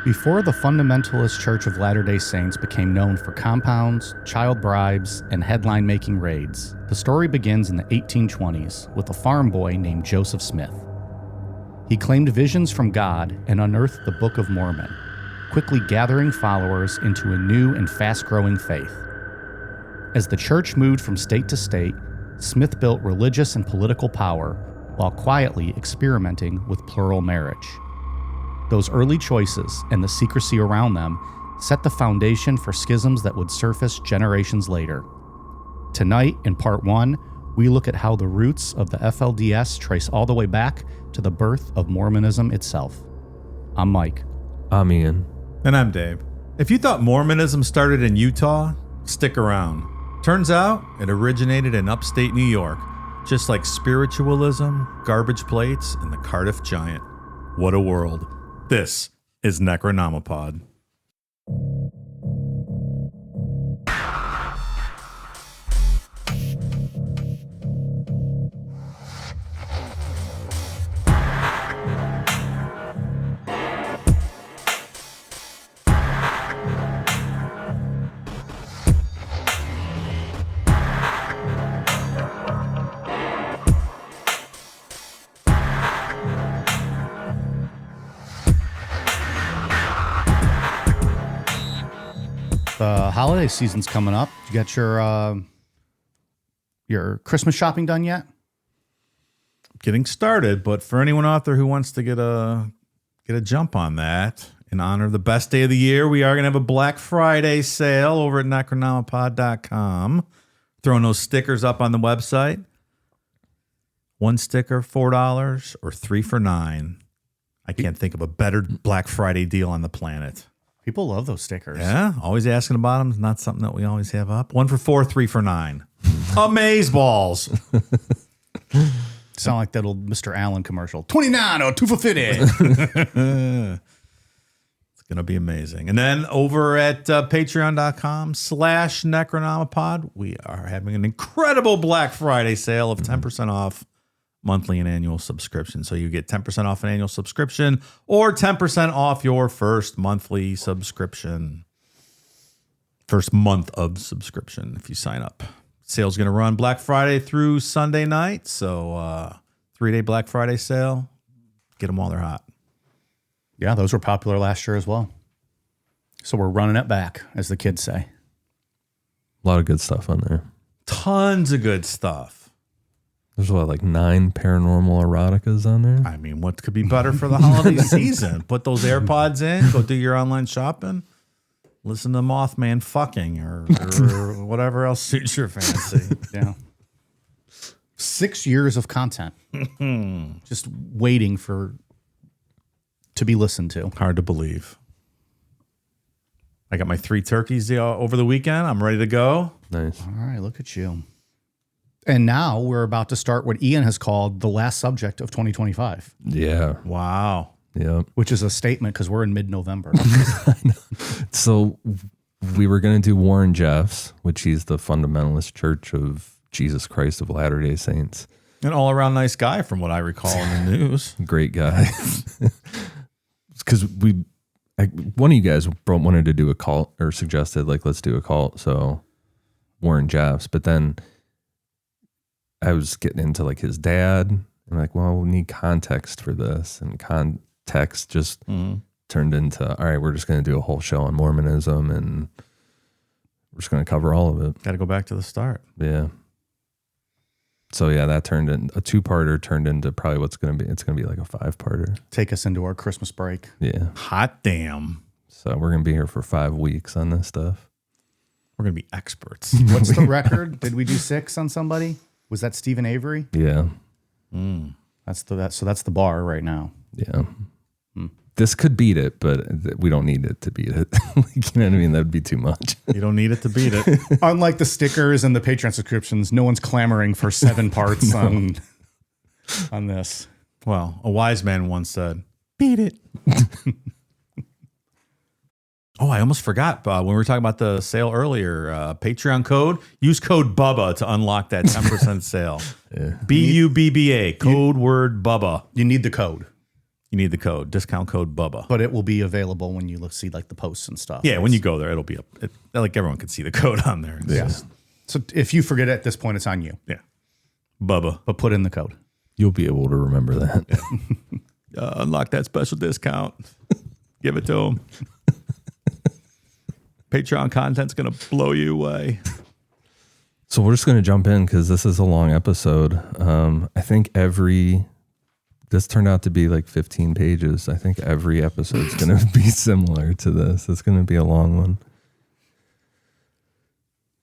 Before the Fundamentalist Church of Latter-day Saints became known for compounds, child bribes, and headline-making raids, the story begins in the 1820s with a farm boy named Joseph Smith. He claimed visions from God and unearthed the Book of Mormon, quickly gathering followers into a new and fast-growing faith. As the church moved from state to state, Smith built religious and political power while quietly experimenting with plural marriage. Those early choices and the secrecy around them set the foundation for schisms that would surface generations later. Tonight, in part 1, we look at how the roots of the FLDS trace all the way back to the birth of Mormonism itself. I'm Mike. I'm Ian. And I'm Dave. If you thought Mormonism started in Utah, stick around. Turns out it originated in upstate New York, just like spiritualism, garbage plates, and the Cardiff Giant. What a world. This is Necronomipod. The holiday season's coming up. You got your Christmas shopping done yet? Getting started, but for anyone out there who wants to get a jump on that, in honor of the best day of the year, we are going to have a Black Friday sale over at necronomipod.com. Throwing those stickers up on the website. One sticker, $4, or 3 for $9. I can't think of a better Black Friday deal on the planet. People love those stickers. Yeah, always asking about them. It's not something that we always have up. 1 for $4, 3 for $9. Amazeballs. Sound like that old Mr. Allen commercial. 29 or 2 for 50. It's going to be amazing. And then over at patreon.com/necronomipod, we are having an incredible Black Friday sale of 10% off monthly and annual subscription. So you get 10% off an annual subscription or 10% off your first monthly subscription. First month of subscription if you sign up. Sale's going to run Black Friday through Sunday night. So 3-day Black Friday sale. Get them while they're hot. Yeah, those were popular last year as well. So we're running it back, as the kids say. A lot of good stuff on there. Tons of good stuff. There's like 9 paranormal eroticas on there. I mean, what could be better for the holiday season? Put those AirPods in, go do your online shopping, listen to Mothman fucking or whatever else suits your fancy. Yeah. 6 years of content. Just waiting to be listened to. Hard to believe. I got my 3 turkeys over the weekend. I'm ready to go. Nice. All right, look at you. And now we're about to start what Ian has called the last subject of 2025. Yeah. Wow. Yeah. Which is a statement because we're in mid-November. So we were going to do Warren Jeffs, which he's the Fundamentalist Church of Jesus Christ of Latter-day Saints. An all-around nice guy from what I recall in the news. Great guy. Because one of you guys wanted to do a cult or suggested, like, let's do a cult. So Warren Jeffs. But then I was getting into like his dad. I'm like, well, we need context for this. And context just turned into, all right, we're just going to do a whole show on Mormonism and we're just going to cover all of it. Got to go back to the start. Yeah. So yeah, that turned into a 2-parter turned into probably it's going to be like a 5-parter. Take us into our Christmas break. Yeah. Hot damn. So we're going to be here for 5 weeks on this stuff. We're going to be experts. What's the record? Did we do 6 on somebody? Was that Stephen Avery? Yeah. That's the bar right now. Yeah. This could beat it, but we don't need it to beat it. You know what I mean? That would be too much. You don't need it to beat it. Unlike the stickers and the Patreon subscriptions, no one's clamoring for 7 parts on this. Well, a wise man once said, beat it. Oh, I almost forgot when we were talking about the sale earlier. Patreon code. Use code BUBBA to unlock that 10% sale. Yeah. BUBBA. Code word BUBBA. You need the code. You need the code, discount code Bubba. But it will be available when you see like the posts and stuff. Yeah, when you go there, it'll be up. Like everyone can see the code on there. It's just- So if you forget it at this point, it's on you. yeah. Bubba. But put in the code. You'll be able to remember that. Unlock that special discount. Give it to them. Patreon content's going to blow you away. So we're just going to jump in because this is a long episode. I think this turned out to be like 15 pages. I think every episode is going to be similar to this. It's going to be a long one.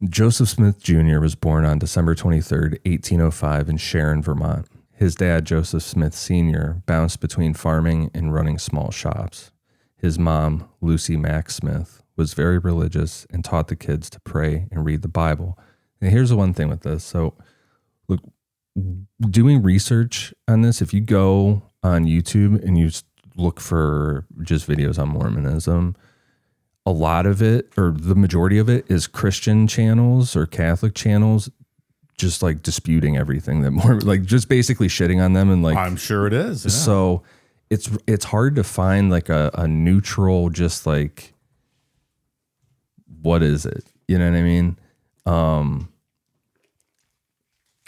Joseph Smith Jr. was born on December 23rd, 1805 in Sharon, Vermont. His dad, Joseph Smith Sr., bounced between farming and running small shops. His mom, Lucy Mack Smith, was very religious and taught the kids to pray and read the Bible. And here's the one thing with this. So, look, doing research on this, if you go on YouTube and you look for just videos on Mormonism, a lot of it, or the majority of it, is Christian channels or Catholic channels just like disputing everything that more, like just basically shitting on them. And like, I'm sure it is. Yeah. So it's hard to find like a neutral, just like, what is it? You know what I mean?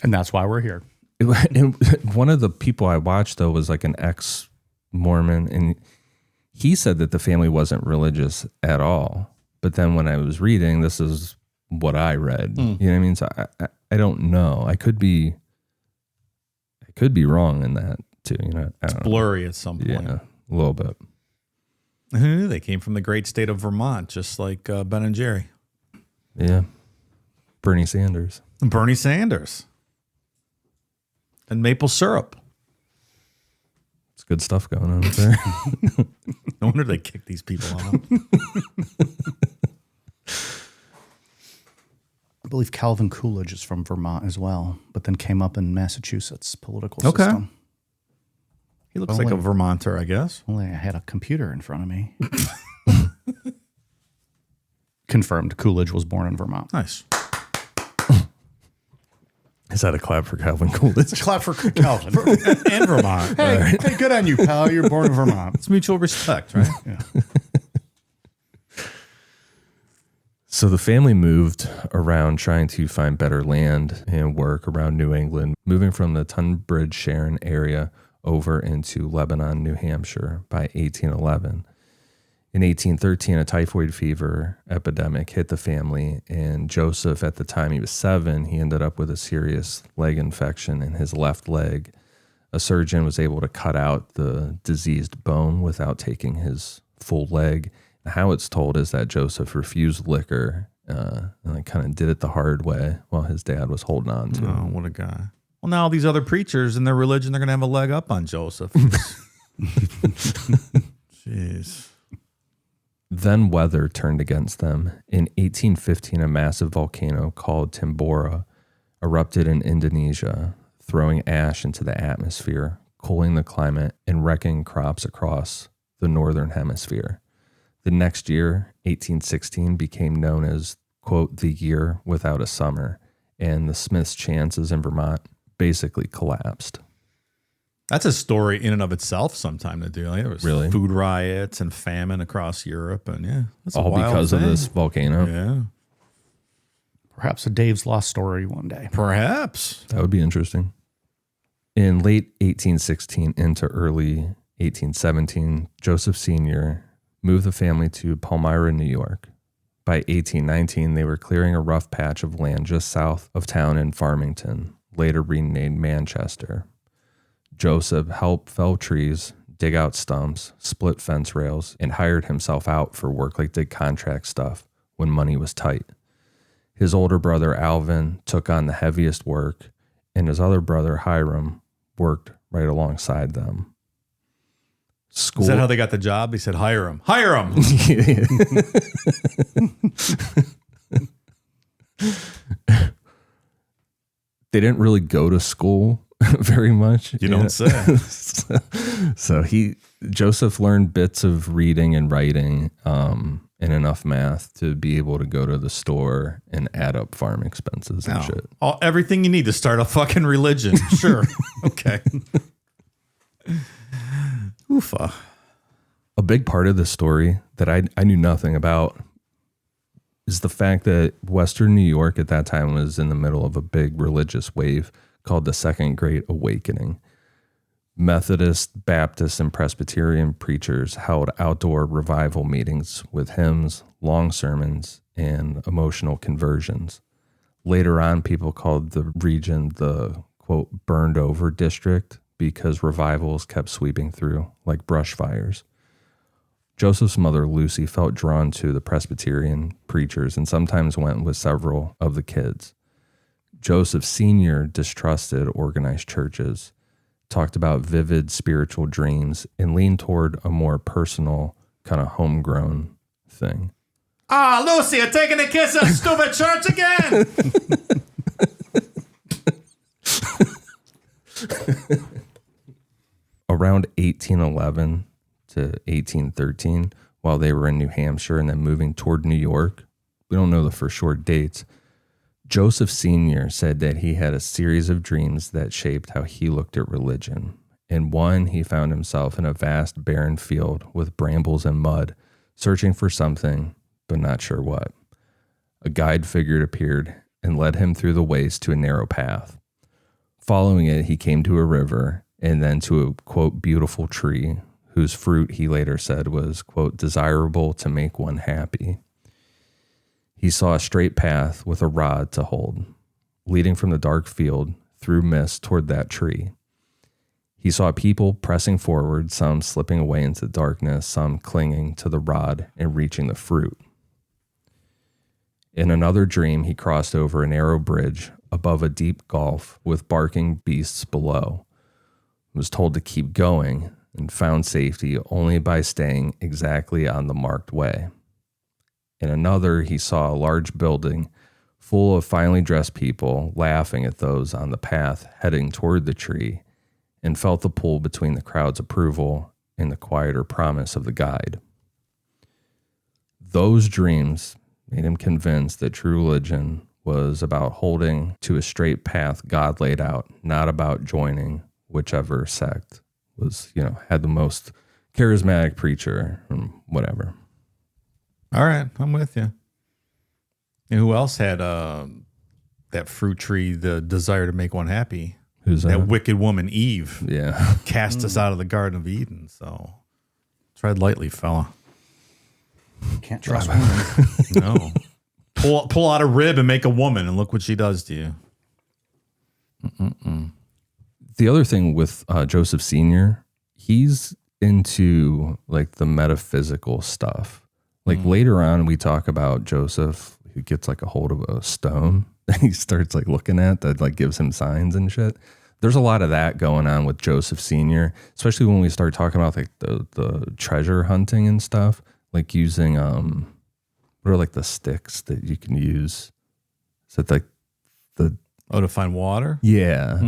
And that's why we're here. One of the people I watched though was like an ex-Mormon, and he said that the family wasn't religious at all. But then when I was reading, this is what I read. You know what I mean? So I don't know. I could be wrong in that too. You know, I don't know. Blurry at some point. Yeah, a little bit. Who knew they came from the great state of Vermont, just like Ben and Jerry. Yeah, Bernie Sanders. Bernie Sanders. And maple syrup. It's good stuff going on there. No wonder they kicked these people out. I believe Calvin Coolidge is from Vermont as well, but then came up in Massachusetts political system. He looks like a Vermonter, I guess. Only I had a computer in front of me. Confirmed, Coolidge was born in Vermont. Nice. Is that a clap for Calvin Coolidge? Clap for Calvin. And Vermont. Hey, good on you, pal. You're born in Vermont. It's mutual respect, right? Yeah. So the family moved around trying to find better land and work around New England, moving from the Tunbridge Sharon area over into Lebanon, New Hampshire by 1811. In 1813, a typhoid fever epidemic hit the family, and Joseph, at the time he was 7, he ended up with a serious leg infection in his left leg. A surgeon was able to cut out the diseased bone without taking his full leg. How it's told is that Joseph refused liquor and kind of did it the hard way while his dad was holding on to him. Oh, what a guy. Well, now all these other preachers in their religion, they're going to have a leg up on Joseph. Jeez. Then weather turned against them. In 1815, a massive volcano called Tambora erupted in Indonesia, throwing ash into the atmosphere, cooling the climate, and wrecking crops across the northern hemisphere. The next year, 1816, became known as, quote, the year without a summer, and the Smiths' chances in Vermont basically collapsed. That's a story in and of itself sometime to do. Like, there was Really? food riots and famine across Europe, and yeah. That's a All wild because of thing. this volcano. Yeah. Perhaps a Dave's Lost story one day. Perhaps. That would be interesting. In late 1816 into early 1817, Joseph Sr. moved the family to Palmyra, New York. By 1819, they were clearing a rough patch of land just south of town in Farmington, later renamed Manchester. Joseph helped fell trees, dig out stumps, split fence rails, and hired himself out for work like did contract stuff when money was tight. His older brother Alvin took on the heaviest work, and his other brother Hiram worked right alongside them. School. Is that how they got the job? They said, hire him. Hire him. They didn't really go to school very much. You don't say. So Joseph learned bits of reading and writing and enough math to be able to go to the store and add up farm expenses and shit. Everything you need to start a fucking religion. Sure. Okay. Oofa. A big part of this story that I knew nothing about is the fact that Western New York at that time was in the middle of a big religious wave called the Second Great Awakening. Methodist, Baptist, and Presbyterian preachers held outdoor revival meetings with hymns, long sermons, and emotional conversions. Later on, people called the region the, quote, burned over district because revivals kept sweeping through like brush fires. Joseph's mother, Lucy, felt drawn to the Presbyterian preachers and sometimes went with several of the kids. Joseph Sr. distrusted organized churches, talked about vivid spiritual dreams, and leaned toward a more personal, kind of homegrown thing. Ah, Lucy, you're taking a kiss at stupid church again. Around 1811 to 1813, while they were in New Hampshire and then moving toward New York, we don't know the for sure dates, Joseph Sr. said that he had a series of dreams that shaped how he looked at religion. In one, he found himself in a vast barren field with brambles and mud, searching for something, but not sure what. A guide figure appeared and led him through the waste to a narrow path. Following it, he came to a river and then to a, quote, beautiful tree, whose fruit he later said was, quote, desirable to make one happy. He saw a straight path with a rod to hold, leading from the dark field through mist toward that tree. He saw people pressing forward, some slipping away into darkness, some clinging to the rod and reaching the fruit. In another dream, he crossed over a narrow bridge above a deep gulf with barking beasts below. He was told to keep going and found safety only by staying exactly on the marked way. In another, he saw a large building full of finely dressed people laughing at those on the path heading toward the tree, and felt the pull between the crowd's approval and the quieter promise of the guide. Those dreams made him convinced that true religion was about holding to a straight path God laid out, not about joining whichever sect was, had the most charismatic preacher and whatever. All right, I'm with you. And who else had that fruit tree, the desire to make one happy? Who's that wicked woman, Eve. Yeah. Cast us out of the Garden of Eden. So tread lightly, fella. Can't trust women. No. Pull out a rib and make a woman, and look what she does to you. The other thing with Joseph Sr., he's into like the metaphysical stuff. Like later on, we talk about Joseph who gets like a hold of a stone that he starts like looking at that like gives him signs and shit. There's a lot of that going on with Joseph Sr., especially when we start talking about like the treasure hunting and stuff, like using what are like the sticks that you can use? Is it like the to find water? Yeah.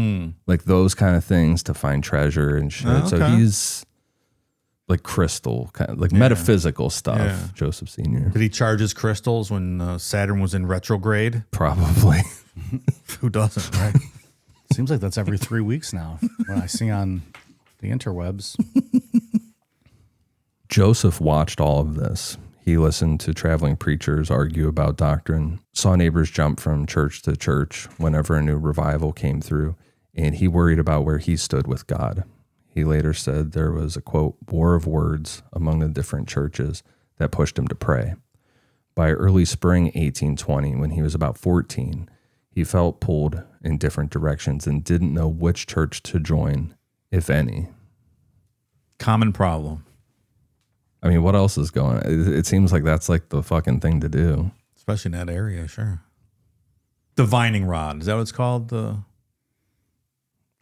Like those kind of things to find treasure and shit. Okay. So he's like crystal, kind of like metaphysical stuff, Yeah. Joseph Sr. Did he charge his crystals when Saturn was in retrograde? Probably. Who doesn't, right? Seems like that's every 3 weeks now when I see on the interwebs. Joseph watched all of this. He listened to traveling preachers argue about doctrine, saw neighbors jump from church to church whenever a new revival came through, and he worried about where he stood with God. He later said there was a, quote, war of words among the different churches that pushed him to pray. By early spring 1820, when he was about 14, he felt pulled in different directions and didn't know which church to join, if any. Common problem. I mean, what else is going on? It seems like that's like the fucking thing to do. Especially in that area, sure. Divining rod. Is that what it's called? The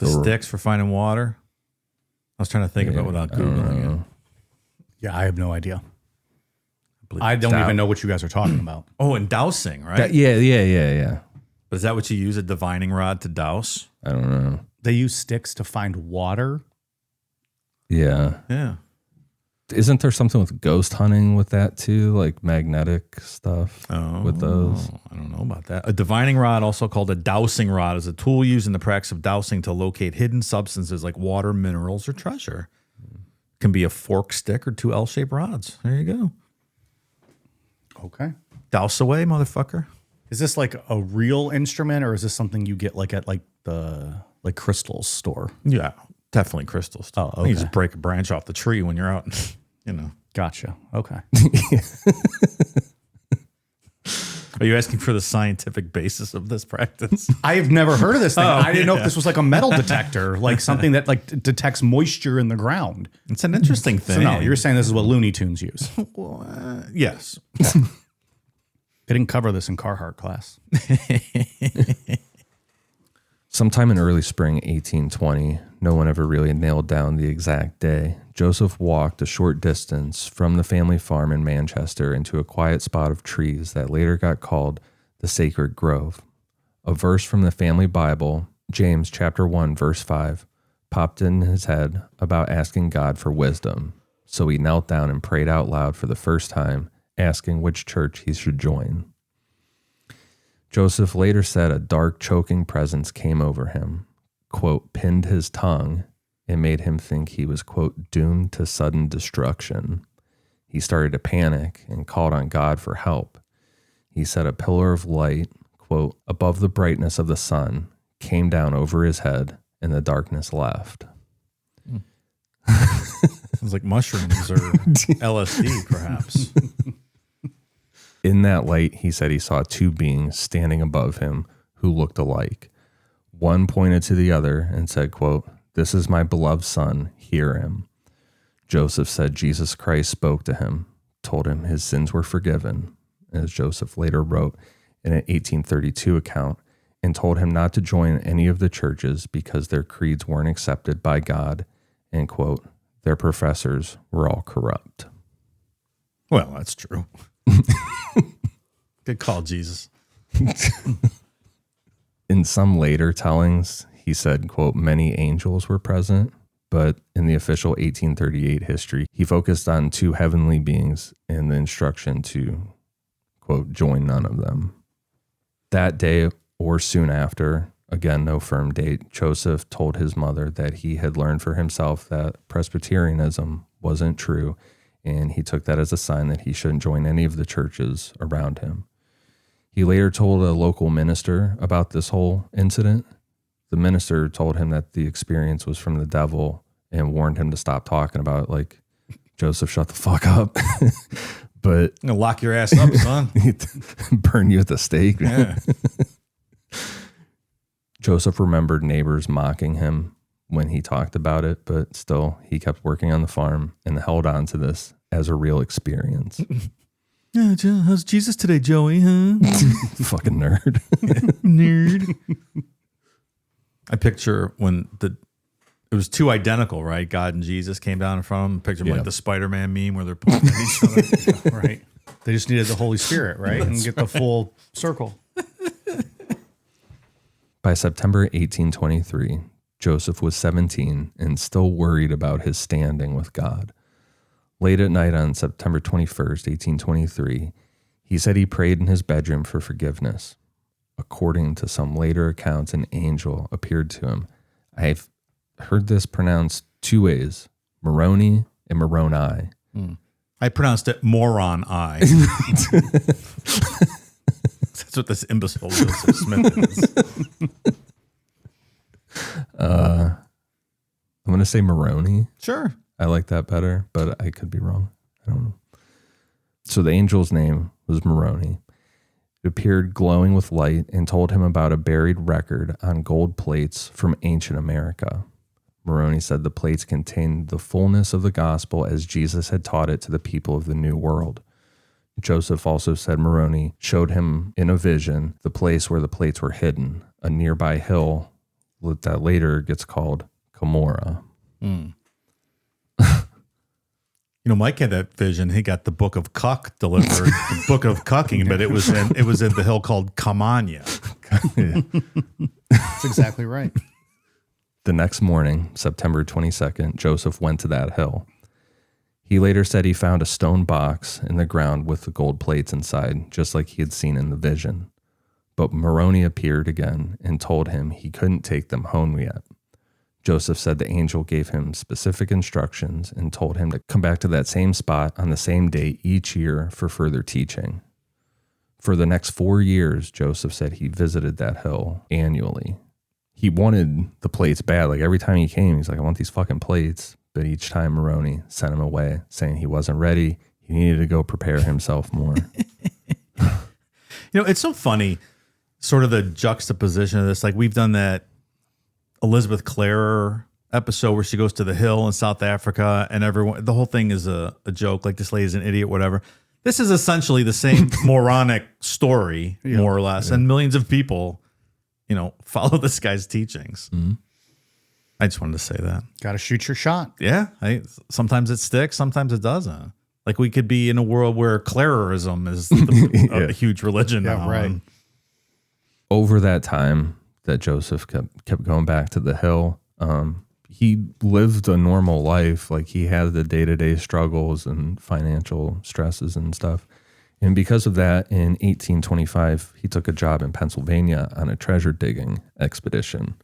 sticks for finding water? I was trying to think of it without Googling it. Yeah, I have no idea. I don't even know what you guys are talking about. Oh, and dousing, right? Yeah. But is that what you use, a divining rod to douse? I don't know. They use sticks to find water. Yeah. Yeah. Isn't there something with ghost hunting with that too? Like magnetic stuff with those? I don't know about that. A divining rod, also called a dowsing rod, is a tool used in the practice of dowsing to locate hidden substances like water, minerals, or treasure. can be a fork stick or two L-shaped rods. There you go. Okay. Douse away, motherfucker. Is this like a real instrument, or is this something you get like at like the crystals store? Yeah, definitely crystals. Oh, okay. You just break a branch off the tree when you're out, you know. Gotcha. Okay. Are you asking for the scientific basis of this practice? I've never heard of this thing. I didn't know if yeah. this was like a metal detector, like something that like detects moisture in the ground. It's an interesting thing. So no, you're saying this is what Looney Tunes use. Well, yes. They didn't cover this in Carhartt class. Sometime in early spring 1820, no one ever really nailed down the exact day, Joseph walked a short distance from the family farm in Manchester into a quiet spot of trees that later got called the Sacred Grove. A verse from the family Bible, James chapter 1, verse 5, popped in his head about asking God for wisdom. So he knelt down and prayed out loud for the first time, asking which church he should join. Joseph later said a dark, choking presence came over him, quote, pinned his tongue, and made him think he was, quote, doomed to sudden destruction. He started to panic and called on God for help. He said a pillar of light, quote, above the brightness of the sun, came down over his head, and the darkness left. Sounds like mushrooms or LSD, perhaps. In that light, he said he saw two beings standing above him who looked alike. One pointed to the other and said, quote, this is my beloved son, hear him. Joseph said Jesus Christ spoke to him, told him his sins were forgiven, as Joseph later wrote in an 1832 account, and told him not to join any of the churches because their creeds weren't accepted by God, and, quote, their professors were all corrupt. Well, that's true. Good call, Jesus. In some later tellings, he said, quote, many angels were present, but in the official 1838 history, he focused on two heavenly beings and the instruction to, quote, join none of them. That day or soon after, again, no firm date, Joseph told his mother that he had learned for himself that Presbyterianism wasn't true, and he took that as a sign that he shouldn't join any of the churches around him. He later told a local minister about this whole incident. The minister told him that the experience was from the devil and warned him to stop talking about it, like, Joseph, shut the fuck up. But I'm going to lock your ass up, son. burn you at the stake. Yeah. Joseph remembered neighbors mocking him when he talked about it, but still, he kept working on the farm and held on to this as a real experience. Yeah, how's Jesus today, Joey? Huh? Fucking nerd. Nerd. I picture when it was two identical, right? God and Jesus came down in front of them. Picture like the Spider-Man meme where they're pointing at each other. Right. They just needed the Holy Spirit, right? And get the full circle. By September 1823, Joseph was 17 and still worried about his standing with God. Late at night on September 21st, 1823, he said he prayed in his bedroom for forgiveness. According to some later accounts, an angel appeared to him. I've heard this pronounced two ways, Moroni and Moroni. I pronounced it moron eye. That's what this imbecile Joseph Smith is. I'm going to say Moroni. Sure. I like that better, but I could be wrong. I don't know. So the angel's name was Moroni. It appeared glowing with light and told him about a buried record on gold plates from ancient America. Moroni said the plates contained the fullness of the gospel as Jesus had taught it to the people of the New World. Joseph also said Moroni showed him in a vision the place where the plates were hidden, a nearby hill that later gets called Cumorah. You know, Mike had that vision. He got the Book of Cuck delivered, the Book of Cucking, but it was in the hill called Kamanya. That's exactly right. The next morning, September 22nd, Joseph went to that hill. He later said he found a stone box in the ground with the gold plates inside, just like he had seen in the vision. But Moroni appeared again and told him he couldn't take them home yet. Joseph said the angel gave him specific instructions and told him to come back to that same spot on the same day each year for further teaching. For the next 4 years, Joseph said he visited that hill annually. He wanted the plates bad. Like every time he came, he's like, I want these fucking plates. But each time Moroni sent him away saying he wasn't ready. He needed to go prepare himself more. It's so funny, sort of the juxtaposition of this. Like we've done that Elizabeth Clare episode where she goes to the hill in South Africa and the whole thing is a joke. Like this lady's an idiot, whatever. This is essentially the same moronic story, more or less. Yeah. And millions of people, follow this guy's teachings. Mm-hmm. I just wanted to say that. Got to shoot your shot. Yeah. Sometimes it sticks. Sometimes it doesn't. Like we could be in a world where Clarerism is a huge religion now. Right. Over that time that Joseph kept going back to the hill, he lived a normal life. Like he had the day-to-day struggles and financial stresses and stuff. And because of that, in 1825, he took a job in Pennsylvania on a treasure digging expedition.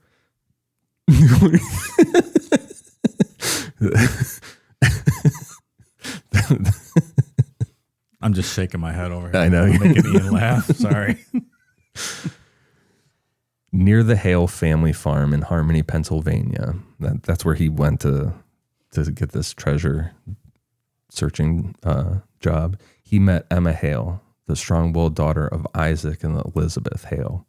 I'm just shaking my head over here. I know. You're making Ian laugh. Sorry. Near the Hale family farm in Harmony, Pennsylvania. That's where he went to get this treasure searching job. He met Emma Hale, the strong-willed daughter of Isaac and Elizabeth Hale.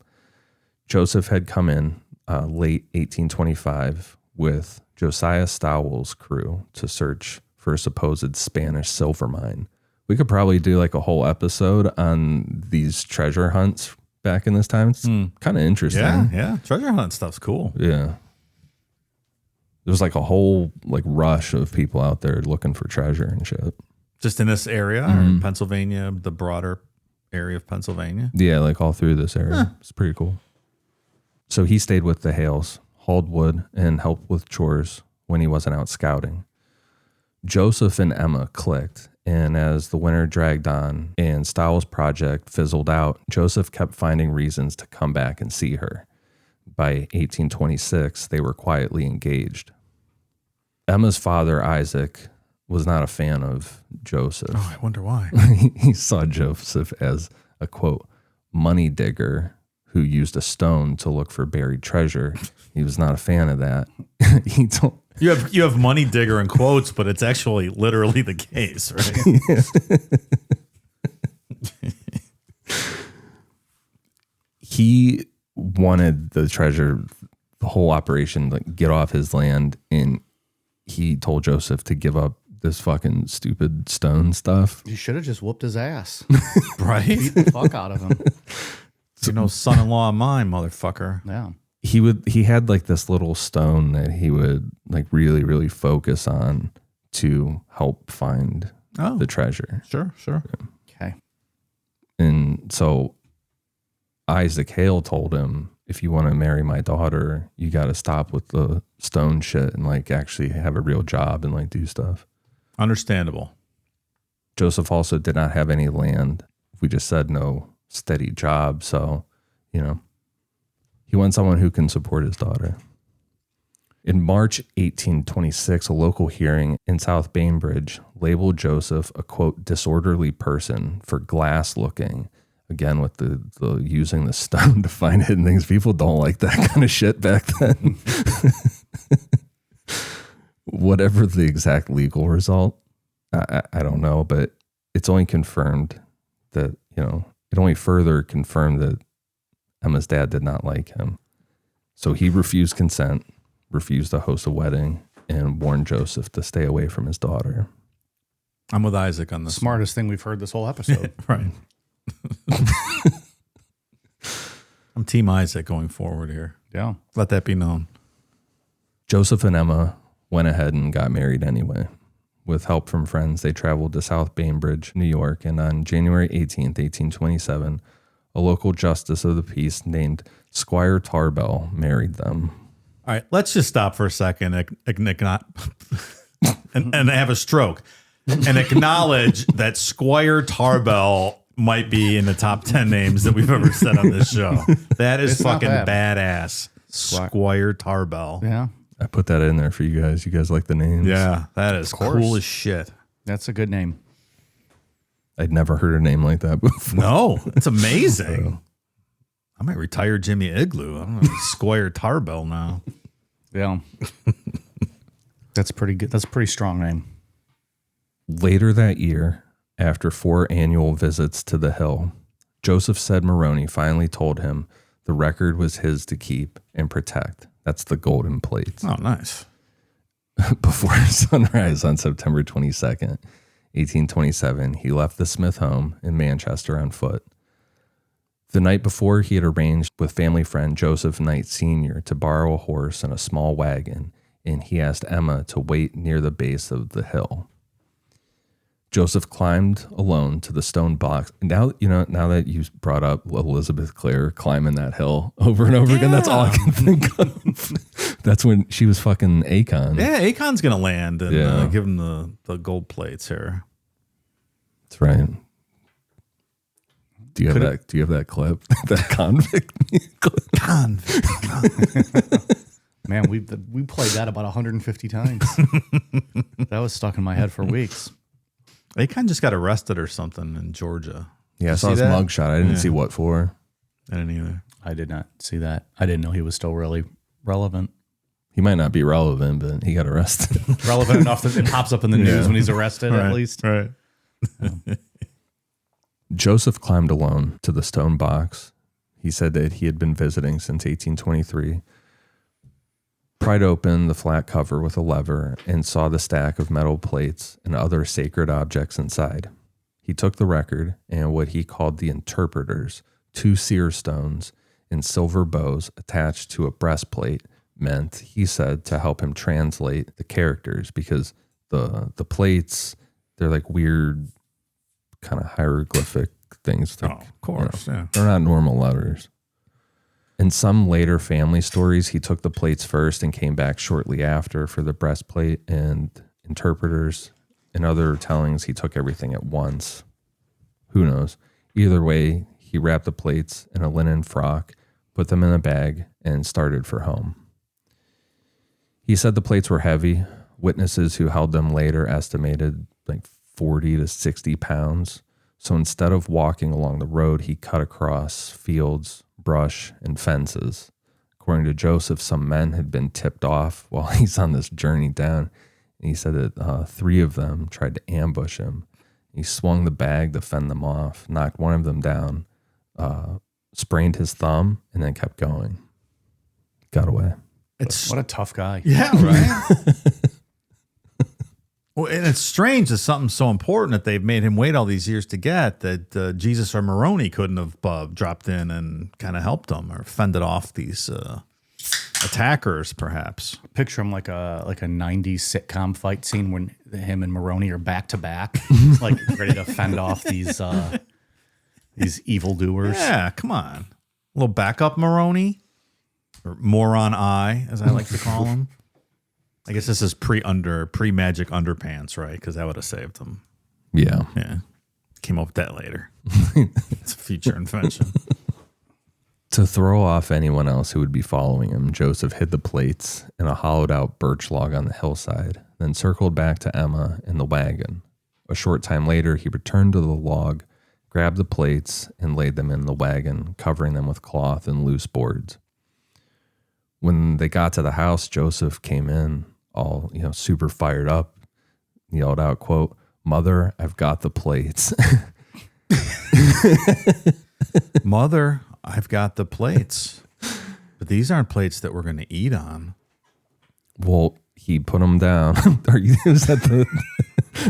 Joseph had come in late 1825 with Josiah Stowell's crew to search for a supposed Spanish silver mine. We could probably do like a whole episode on these treasure hunts back in this time. It's kind of interesting. Yeah. Treasure hunt stuff's cool. Yeah. There was like a whole like rush of people out there looking for treasure and shit. Just in this area or in Pennsylvania, the broader area of Pennsylvania? Yeah, like all through this area. It's pretty cool. So he stayed with the Hales, hauled wood, and helped with chores when he wasn't out scouting. Joseph and Emma clicked, and as the winter dragged on and Stowell's project fizzled out, Joseph kept finding reasons to come back and see her. By 1826, they were quietly engaged. Emma's father, Isaac, was not a fan of Joseph. Oh, I wonder why. He saw Joseph as a, quote, money digger who used a stone to look for buried treasure. He was not a fan of that. He told... You have money digger in quotes, but it's actually literally the case, right? He wanted the treasure, the whole operation, like get off his land, and he told Joseph to give up this fucking stupid stone stuff. You should have just whooped his ass. Right? Beat the fuck out of him. Son-in-law of mine, motherfucker. Yeah. He had like this little stone that he would like really, really focus on to help find the treasure. Sure. Yeah. Okay. And so Isaac Hale told him, if you want to marry my daughter, you got to stop with the stone shit and like actually have a real job and like do stuff. Understandable. Joseph also did not have any land. We just said no steady job. So, he wanted someone who can support his daughter. In March 1826, a local hearing in South Bainbridge labeled Joseph a, quote, disorderly person for glass looking. Again, with the using the stone to find hidden things. People don't like that kind of shit back then. Whatever the exact legal result, I don't know, but it's only confirmed that, it only further confirmed that Emma's dad did not like him. So he refused consent, refused to host a wedding, and warned Joseph to stay away from his daughter. I'm with Isaac on this. Smartest thing we've heard this whole episode. Right. I'm Team Isaac going forward here. Yeah. Let that be known. Joseph and Emma went ahead and got married anyway. With help from friends, they traveled to South Bainbridge, New York, and on January 18th, 1827, a local justice of the peace named Squire Tarbell married them. All right, let's just stop for a second and have a stroke and acknowledge that Squire Tarbell might be in the top 10 names that we've ever said on this show. That is fucking badass. Squire Tarbell. Yeah. I put that in there for you guys. You guys like the names? Yeah, that is cool as shit. That's a good name. I'd never heard a name like that before. No, it's amazing. I might retire Jimmy Igloo. I'm going to Squire Tarbell now. Yeah. That's pretty good. That's a pretty strong name. Later that year, after 4 annual visits to the hill, Joseph said Moroni finally told him the record was his to keep and protect. That's the golden plates. Oh, nice. Before sunrise on September 22nd, 1827, he left the Smith home in Manchester on foot. The night before, he had arranged with family friend Joseph Knight Sr. to borrow a horse and a small wagon, and he asked Emma to wait near the base of the hill. Joseph climbed alone to the stone box. Now that you brought up Elizabeth Clare climbing that hill over and over again, that's all I can think of. That's when she was fucking Akon. Yeah, Akon's going to land and give him the gold plates here. That's right. Do you have that clip? That convict clip? Convict. Man, we played that about 150 times. That was stuck in my head for weeks. Akon just got arrested or something in Georgia. Yeah, I saw his mugshot. I didn't see what for. I didn't either. I did not see that. I didn't know he was still really relevant. He might not be relevant, but he got arrested. Relevant enough that it pops up in the news when he's arrested, at least. Right. Joseph climbed alone to the stone box. He said that he had been visiting since 1823. Pried open the flat cover with a lever and saw the stack of metal plates and other sacred objects inside. He took the record and what he called the interpreters, 2 seer stones and silver bows attached to a breastplate, meant, he said, to help him translate the characters, because the plates, they're like weird kind of hieroglyphic things. Of course, yeah. They're not normal letters. In some later family stories, he took the plates first and came back shortly after for the breastplate and interpreters. In other tellings, he took everything at once. Who knows? Either way, he wrapped the plates in a linen frock, put them in a bag, and started for home. He said the plates were heavy. Witnesses who held them later estimated like 40 to 60 pounds. So instead of walking along the road, he cut across fields, brush, and fences. According to Joseph, some men had been tipped off while he's on this journey down. And he said that 3 of them tried to ambush him. He swung the bag to fend them off, knocked one of them down, sprained his thumb, and then kept going. Got away. What a tough guy. Yeah, right? Well, and it's strange that something so important that they've made him wait all these years to get, that Jesus or Moroni couldn't have dropped in and kind of helped him or fended off these attackers, perhaps. Picture him like a 90s sitcom fight scene when him and Moroni are back to back, like ready to fend off these evildoers. Yeah, come on. A little backup Moroni, or Moron Eye, as I like to call him. I guess this is pre-magic underpants, right? Because that would have saved them. Yeah. Yeah. Came up with that later. It's a future invention. To throw off anyone else who would be following him, Joseph hid the plates in a hollowed-out birch log on the hillside, then circled back to Emma in the wagon. A short time later, he returned to the log, grabbed the plates, and laid them in the wagon, covering them with cloth and loose boards. When they got to the house, Joseph came in, all super fired up, yelled out, quote, "Mother, I've got the plates." Mother, I've got the plates. But these aren't plates that we're going to eat on. Well, he put them down. Is that the...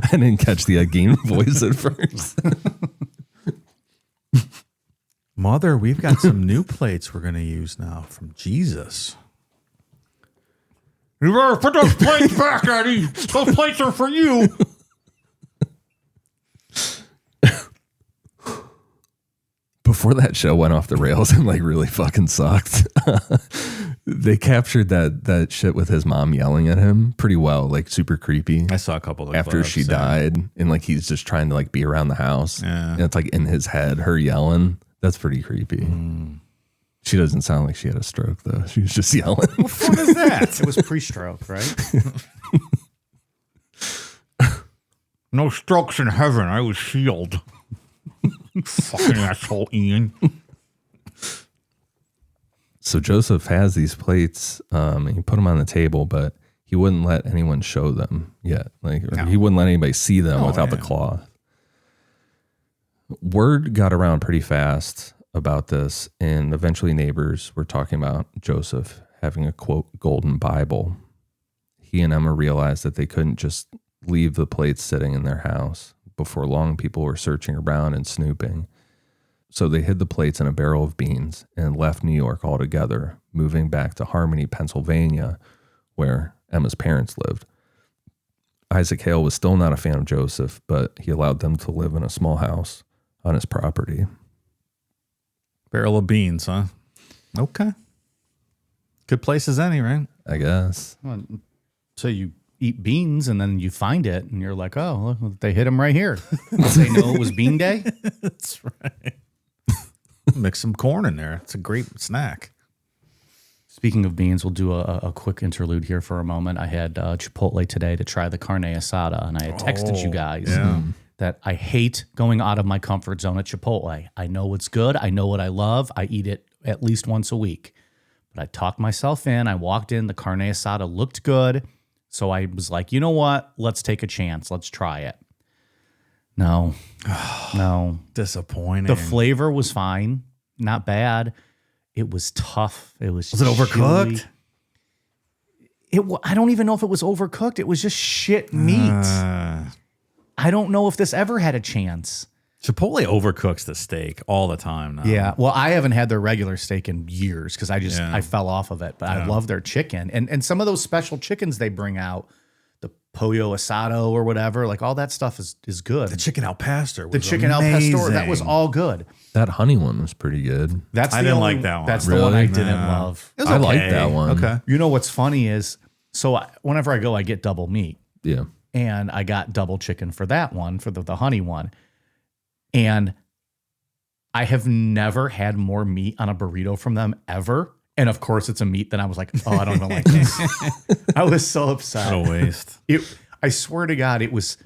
I didn't catch the Agin voice at first. Mother, we've got some new plates we're going to use now from Jesus. You better put those plates back, Eddie. Those plates are for you. Before that show went off the rails and really fucking sucked, they captured that shit with his mom yelling at him pretty well, super creepy. I saw a couple of after clips, she died, and he's just trying to be around the house. Yeah. And it's in his head, her yelling. That's pretty creepy. She doesn't sound like she had a stroke, though. She was just yelling. What fun is that? It was pre-stroke, right? No strokes in heaven. I was healed. Fucking asshole, Ian. So Joseph has these plates, and he put them on the table, but he wouldn't let anyone show them yet. He wouldn't let anybody see them without the cloth. Word got around pretty fast about this, and eventually neighbors were talking about Joseph having a, quote, golden Bible. He and Emma realized that they couldn't just leave the plates sitting in their house. Before long, people were searching around and snooping. So they hid the plates in a barrel of beans and left New York altogether, moving back to Harmony, Pennsylvania, where Emma's parents lived. Isaac Hale was still not a fan of Joseph, but he allowed them to live in a small house on his property. Barrel of beans, huh? Okay. Good place as any, right? I guess. So you eat beans and then you find it and you're like, oh, look, they hit them right here. They know it was bean day. That's right. Mix some corn in there. It's a great snack. Speaking of beans, we'll do a quick interlude here for a moment. I had Chipotle today to try the carne asada, and I had texted you guys that I hate going out of my comfort zone at Chipotle. I know it's good. I know what I love. I eat it at least once a week. But I talked myself in. I walked in. The carne asada looked good. So I was like, you know what? Let's take a chance. Let's try it. No. Disappointing. The flavor was fine. Not bad. It was tough. Was it overcooked? I don't even know if it was overcooked. It was just shit meat. I don't know if this ever had a chance. Chipotle overcooks the steak all the time now. Yeah. Well, I haven't had their regular steak in years because I fell off of it. But I love their chicken. And some of those special chickens they bring out, the pollo asado or whatever, like all that stuff is good. The chicken al pastor was The chicken al pastor, that was all good. That honey one was pretty good. I didn't like that one. That's the one I didn't love. It was I like that one. Okay. You know what's funny is, whenever I go, I get double meat. Yeah. And I got double chicken for that one, for the honey one. And I have never had more meat on a burrito from them ever. And of course, it's a meat that I was like, oh, I don't even like this. I was so upset. What a waste. I swear to God, it was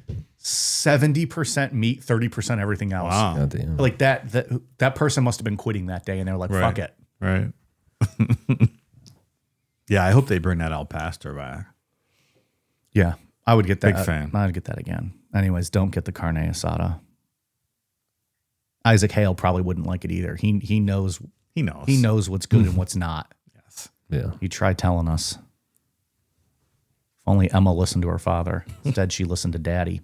70% meat, 30% everything else. Wow. Goddamn. Like that person must have been quitting that day, and they were like, fuck it. Right. Yeah, I hope they bring that al pastor back. Yeah, I would get that. Big fan. I would get that again. Anyways, don't get the carne asada. Isaac Hale probably wouldn't like it either. He knows. He knows. He knows what's good and what's not. Yes. Yeah. He tried telling us. If only Emma listened to her father. Instead, she listened to Daddy.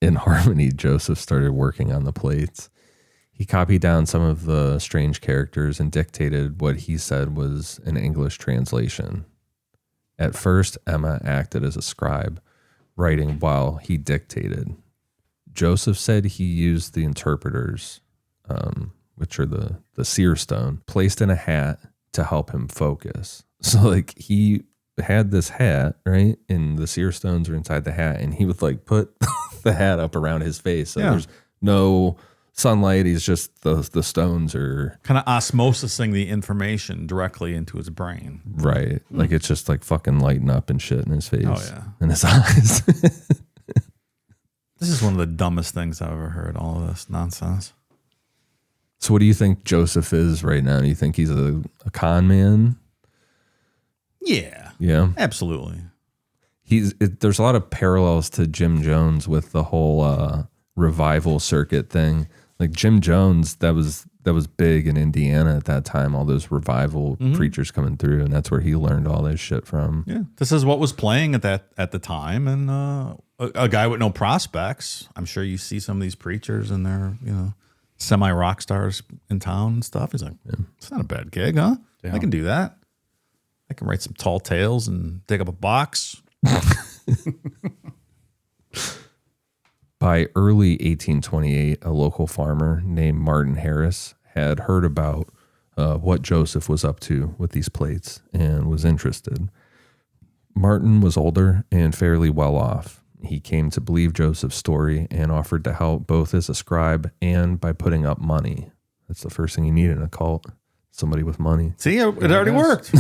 In Harmony, Joseph started working on the plates. He copied down some of the strange characters and dictated what he said was an English translation. At first, Emma acted as a scribe, writing while he dictated. Joseph said he used the interpreters, which are the seer stone, placed in a hat to help him focus. So like he had this hat, right? And the seer stones are inside the hat, and he would like put the hat up around his face. So there's no sunlight. He's just the stones are kind of osmosising the information directly into his brain. Right. Like it's just like fucking lighting up and shit in his face. Oh, yeah. And his eyes. This is one of the dumbest things I've ever heard, all of this nonsense. So what do you think Joseph is right now? Do you think he's a con man? Yeah. Yeah. Absolutely. There's a lot of parallels to Jim Jones with the whole revival circuit thing. Like Jim Jones, that was big in Indiana at that time, all those revival preachers coming through, and that's where he learned all this shit from. Yeah. This is what was playing at the time, and a guy with no prospects. I'm sure you see some of these preachers and they're, semi rock stars in town and stuff. He's like, it's not a bad gig, huh? Yeah. I can do that. I can write some tall tales and dig up a box. By early 1828, a local farmer named Martin Harris had heard about what Joseph was up to with these plates and was interested. Martin was older and fairly well off. He came to believe Joseph's story and offered to help both as a scribe and by putting up money. That's the first thing you need in a cult. Somebody with money. See, it already worked.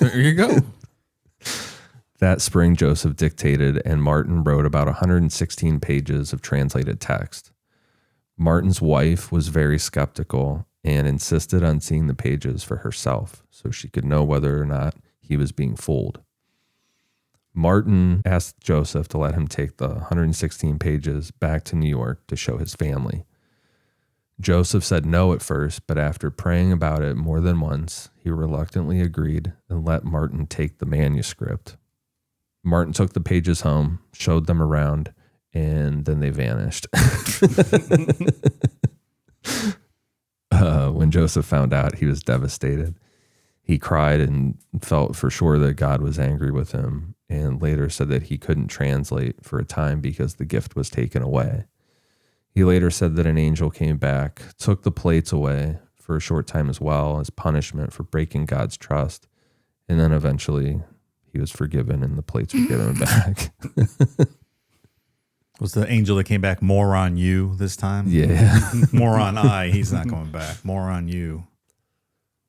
There you go. That spring, Joseph dictated, and Martin wrote about 116 pages of translated text. Martin's wife was very skeptical and insisted on seeing the pages for herself so she could know whether or not he was being fooled. Martin asked Joseph to let him take the 116 pages back to New York to show his family. Joseph said no at first, but after praying about it more than once, he reluctantly agreed and let Martin take the manuscript. Martin took the pages home, showed them around, and then they vanished. When Joseph found out, he was devastated. He cried and felt for sure that God was angry with him, and later said that he couldn't translate for a time because the gift was taken away. He later said that an angel came back, took the plates away for a short time as well as punishment for breaking God's trust, and then eventually he was forgiven and the plates were given back. Was the angel that came back more on you this time? Yeah. More on I. He's not coming back. More on you.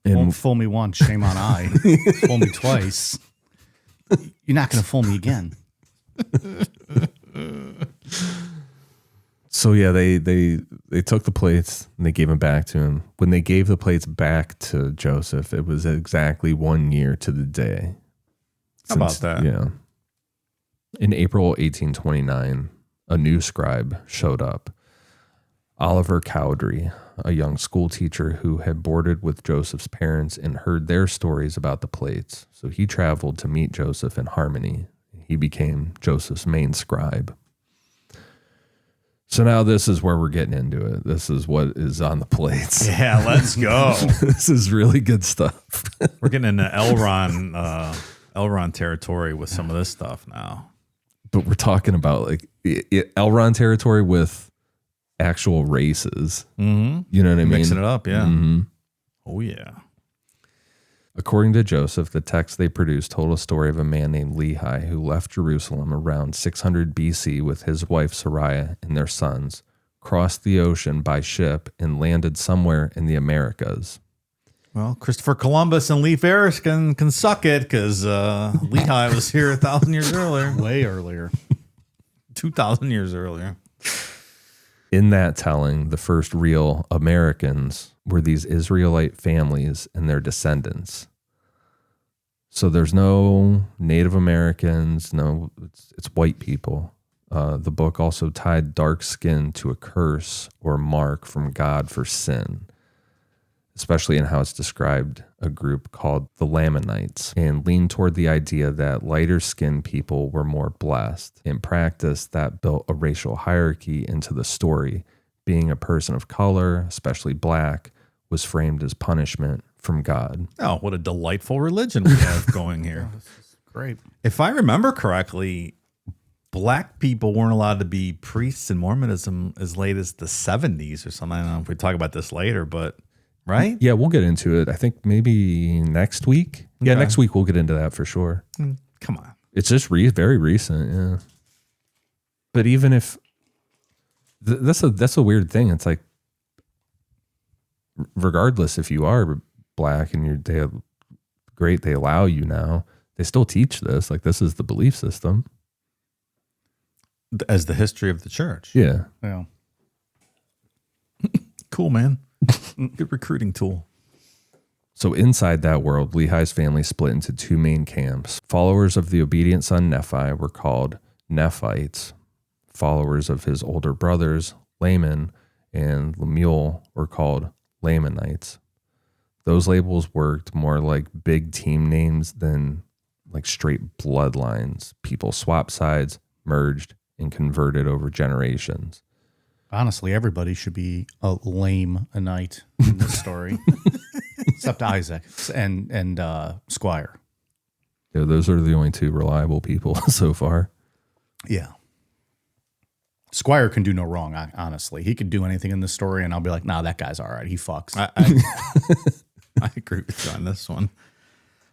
Won't fool me once, shame on I. Fool me twice. You're not going to fool me again. So yeah, they took the plates and they gave them back to him. When they gave the plates back to Joseph, it was exactly 1 year to the day. How about that? Yeah. In April 1829, a new scribe showed up. Oliver Cowdery, a young school teacher who had boarded with Joseph's parents and heard their stories about the plates. So he traveled to meet Joseph in Harmony. He became Joseph's main scribe. So now this is where we're getting into it. This is what is on the plates. Yeah, let's go. This is really good stuff. We're getting into Elron territory with some of this stuff now. But we're talking about like Elron territory with actual races. Mm-hmm. You know what I mean? Mixing it up, yeah. Mm-hmm. Oh, yeah. According to Joseph, the text they produced told a story of a man named Lehi who left Jerusalem around 600 BC with his wife Sariah and their sons, crossed the ocean by ship, and landed somewhere in the Americas. Well, Christopher Columbus and Lee Ferris can suck it because Lehi was here 1,000 years earlier. Way earlier. 2,000 years earlier. In that telling, the first real Americans were these Israelite families and their descendants. So there's no Native Americans, no, it's white people. The book also tied dark skin to a curse or mark from God for sin, especially in how it's described a group called the Lamanites, and leaned toward the idea that lighter skinned people were more blessed. In practice, that built a racial hierarchy into the story. Being a person of color, especially black, was framed as punishment from God. Oh, what a delightful religion we have going here. This is great. If I remember correctly, black people weren't allowed to be priests in Mormonism as late as the 70s or something. I don't know if we talk about this later, but right? Yeah, we'll get into it. I think maybe next week. Yeah, Okay. next week we'll get into that for sure. Come on. It's just very recent, yeah. But even if that's a weird thing. It's like, regardless if you are black and they allow you now, they still teach this. Like, this is the belief system. As the history of the church. Yeah. Yeah. Cool, man. Good recruiting tool. So inside that world, Lehi's family split into two main camps. Followers of the obedient son Nephi were called Nephites. Followers of his older brothers, Laman and Lemuel, were called Lamanites. Those labels worked more like big team names than like straight bloodlines. People swapped sides, merged, and converted over generations. Honestly, everybody should be a Lamanite in this story, except Isaac and Squire. Yeah, those are the only two reliable people so far. Yeah. Squire can do no wrong, honestly. He could do anything in this story, and I'll be like, nah, that guy's all right. He fucks. I agree with you on this one.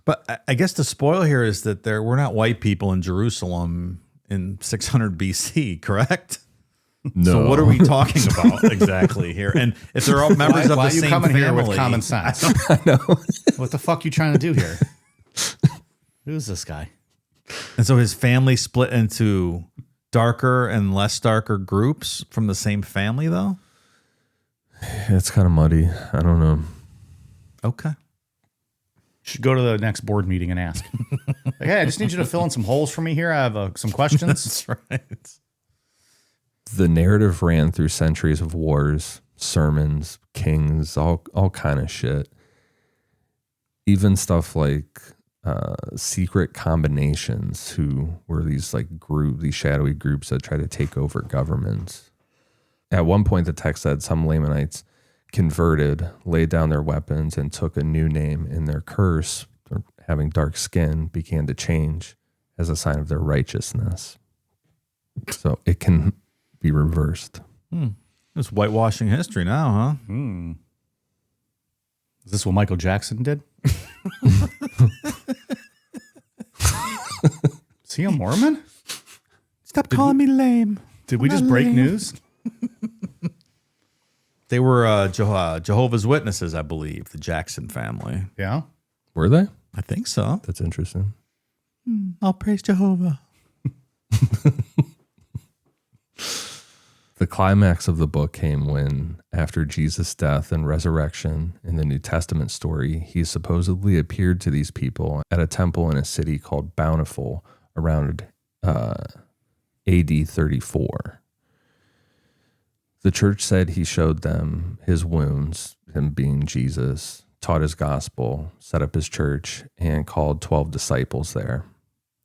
But I guess the spoil here is that we're not white people in Jerusalem in 600 BC, correct? No. So what are we talking about exactly here? And if they're all members of Why the are you same coming family, here with common sense? I know. What the fuck you trying to do here? Who's this guy? and so his family split into darker and less darker groups from the same family, though. It's kind of muddy. I don't know. Okay. Should go to the next board meeting and ask. Like, hey, I just need you to fill in some holes for me here. I have some questions. That's right. The narrative ran through centuries of wars, sermons, kings, all kind of shit. Even stuff like secret combinations, who were these these shadowy groups that try to take over governments. At one point, the text said some Lamanites converted, laid down their weapons, and took a new name, and their curse, or having dark skin, began to change as a sign of their righteousness. So it can be reversed. It's whitewashing history now, huh? Is this what Michael Jackson did? Is he a Mormon? Stop calling me lame. Did we just break news? They were Jehovah's Witnesses, I believe, the Jackson family. Yeah. Were they? I think so. That's interesting. I'll praise Jehovah. The climax of the book came when, after Jesus' death and resurrection in the New Testament story, he supposedly appeared to these people at a temple in a city called Bountiful around AD 34. The church said he showed them his wounds, him being Jesus, taught his gospel, set up his church, and called 12 disciples there.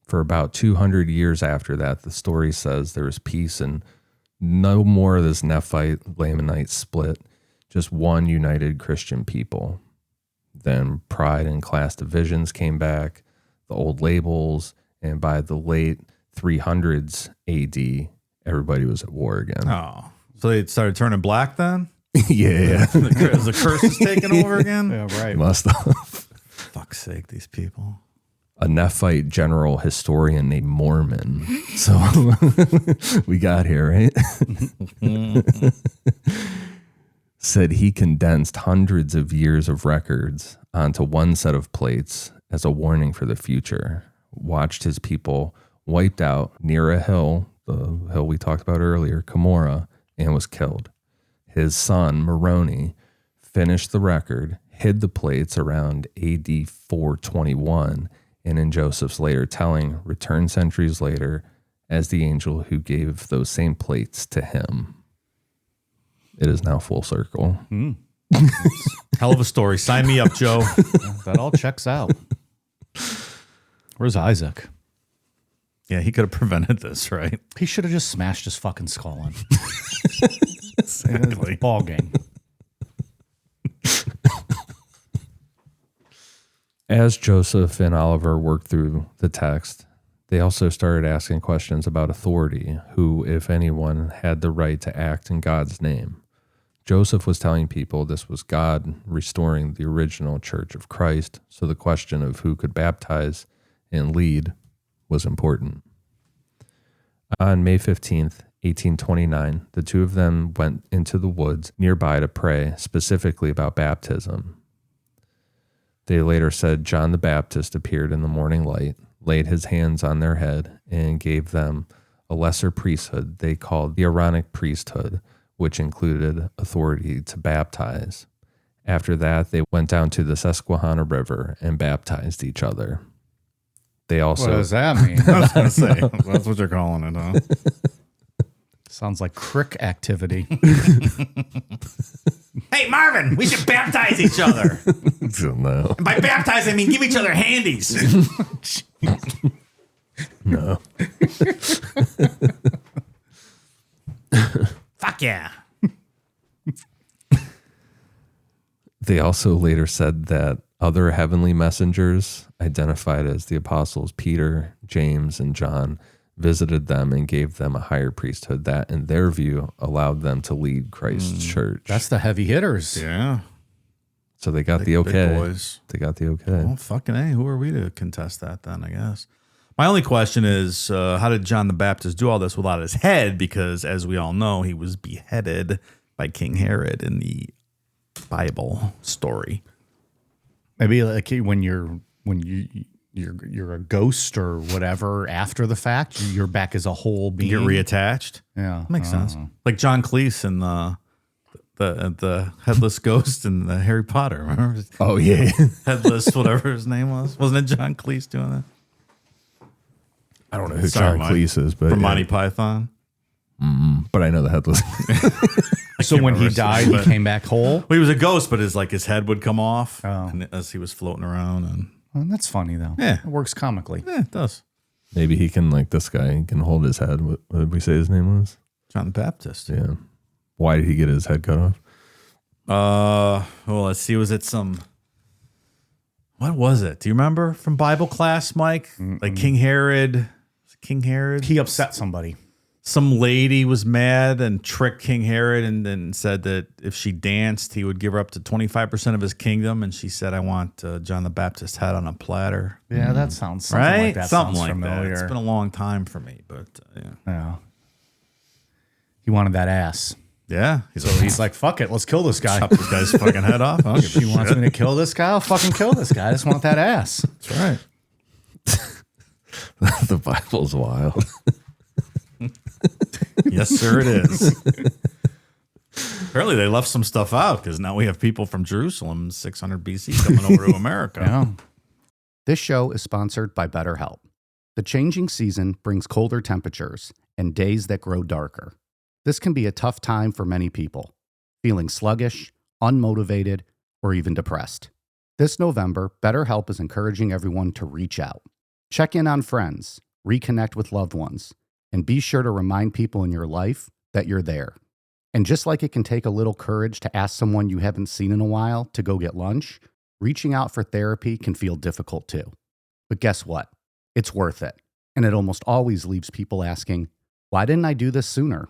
For about 200 years after that, the story says there was peace and no more of this Nephite Lamanite split, just one united Christian people. Then pride and class divisions came back, the old labels, and by the late 300s AD, everybody was at war again. Oh, so they started turning black then? Yeah. The curse is taking over again? Yeah, right. Must have. Fuck's sake, these people. A Nephite general historian named Mormon. So we got here, right? Said he condensed hundreds of years of records onto one set of plates as a warning for the future. Watched his people wiped out near a hill, the hill we talked about earlier, Cumorah, and was killed. His son, Moroni, finished the record, hid the plates around AD 421, and in Joseph's later telling, returned centuries later as the angel who gave those same plates to him. It is now full circle. Hell of a story. Sign me up, Joe. That all checks out. Where's Isaac? Yeah, he could have prevented this, right? He should have just smashed his fucking skull in. Exactly. Ball game. As Joseph and Oliver worked through the text, they also started asking questions about authority, who, if anyone, had the right to act in God's name. Joseph was telling people this was God restoring the original Church of Christ, so the question of who could baptize and lead was important. On May 15th, 1829, the two of them went into the woods nearby to pray specifically about baptism. They later said John the Baptist appeared in the morning light, laid his hands on their head, and gave them a lesser priesthood they called the Aaronic priesthood, which included authority to baptize. After that, they went down to the Susquehanna River and baptized each other. They also... What does that mean? I was going to say, that's what you're calling it, huh? Sounds like crick activity. Hey, Marvin, we should baptize each other. No. And by baptize, I mean give each other handies. No. Fuck yeah. They also later said that other heavenly messengers, identified as the apostles Peter, James, and John, visited them and gave them a higher priesthood that, in their view, allowed them to lead Christ's church. That's the heavy hitters. Yeah. So they got the Big okay. boys. They got the okay. Well, fucking A, who are we to contest that then, I guess? My only question is, how did John the Baptist do all this without his head? Because as we all know, he was beheaded by King Herod in the Bible story. Maybe like when you're a ghost or whatever after the fact, you're back as a whole being. You get reattached. Yeah, Makes sense. Like John Cleese and the headless ghost in the Harry Potter. Remember? Oh yeah, Headless, whatever his name was. Wasn't it John Cleese doing that? I don't know who Sorry, John Mike. Cleese is, but From Monty Python. but I know the headless. So when he died, he came back whole. Well, he was a ghost, but his head would come off Oh. as he was floating around. And Well, that's funny though. Yeah. It works comically. yeah, it does. Maybe he can, like this guy, he can hold his head. What did we say his name was? John the Baptist. Yeah. Why did he get his head cut off? Well, let's see. Was it what was it? Do you remember from Bible class, Mike? Like King Herod. Was it King Herod? He upset somebody. Some lady was mad and tricked King Herod and said that if she danced, he would give her up to 25% of his kingdom. And she said, I want John the Baptist's head on a platter. Yeah, that sounds something Right? like that. Something sounds like familiar. that. It's been a long time for me, but yeah. Yeah. He wanted that ass. Yeah. He's like, fuck it, let's kill this guy. Chop this guy's fucking head off. I don't give a She wants shit. me to kill this guy. I'll fucking kill this guy. I just want that ass. That's right. The Bible's wild. Yes, sir, it is. Apparently, they left some stuff out because now we have people from Jerusalem, 600 BC, coming over to America. Yeah. This show is sponsored by BetterHelp. The changing season brings colder temperatures and days that grow darker. This can be a tough time for many people, feeling sluggish, unmotivated, or even depressed. This November, BetterHelp is encouraging everyone to reach out. Check in on friends, reconnect with loved ones, and be sure to remind people in your life that you're there. And just like it can take a little courage to ask someone you haven't seen in a while to go get lunch, reaching out for therapy can feel difficult too. But guess what? It's worth it. And it almost always leaves people asking, why didn't I do this sooner?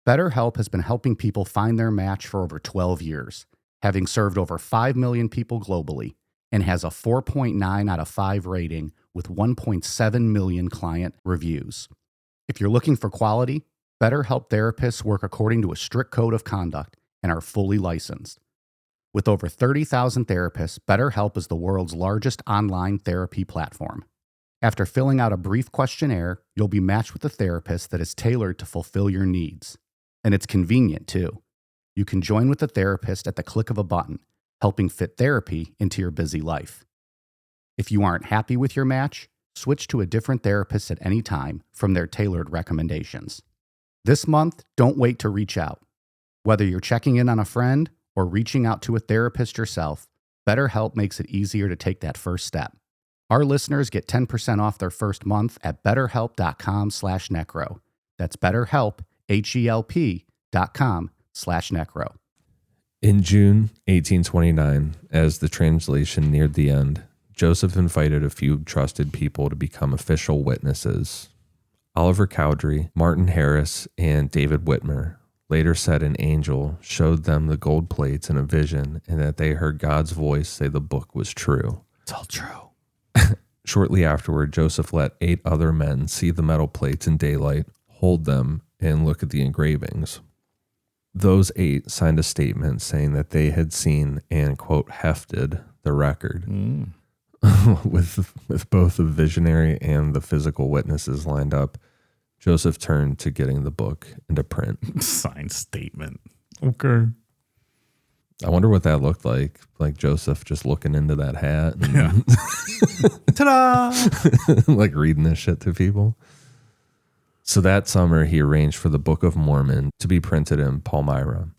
BetterHelp has been helping people find their match for over 12 years, having served over 5 million people globally, and has a 4.9 out of 5 rating with 1.7 million client reviews. If you're looking for quality, BetterHelp therapists work according to a strict code of conduct and are fully licensed. With over 30,000 therapists, BetterHelp is the world's largest online therapy platform. After filling out a brief questionnaire, you'll be matched with a therapist that is tailored to fulfill your needs. And it's convenient, too. You can join with a therapist at the click of a button, helping fit therapy into your busy life. If you aren't happy with your match, switch to a different therapist at any time from their tailored recommendations. This month, don't wait to reach out. Whether you're checking in on a friend or reaching out to a therapist yourself, BetterHelp makes it easier to take that first step. Our listeners get 10% off their first month at betterhelp.com/necro. That's BetterHelp, HELP.com/necro. In June 1829, as the translation neared the end, Joseph invited a few trusted people to become official witnesses. Oliver Cowdery, Martin Harris, and David Whitmer later said an angel showed them the gold plates in a vision and that they heard God's voice say the book was true. It's all true. Shortly afterward, Joseph let 8 other men see the metal plates in daylight, hold them, and look at the engravings. Those 8 signed a statement saying that they had seen and, quote, hefted the record. With both the visionary and the physical witnesses lined up, Joseph turned to getting the book into print. Signed statement. Okay. I wonder what that looked like Joseph just looking into that hat and Ta-da! like reading this shit to people. So that summer, he arranged for the Book of Mormon to be printed in Palmyra.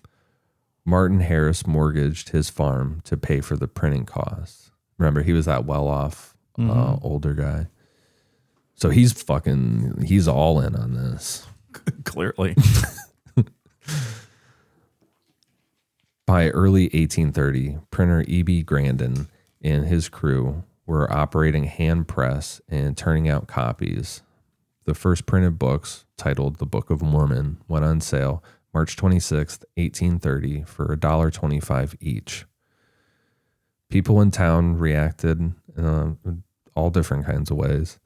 Martin Harris mortgaged his farm to pay for the printing costs. Remember, he was that well-off older guy. So he's all in on this. Clearly. By early 1830, printer E.B. Grandin and his crew were operating hand press and turning out copies. The first printed books, titled The Book of Mormon, went on sale March 26th, 1830 for $1.25 each. People in town reacted in all different kinds of ways.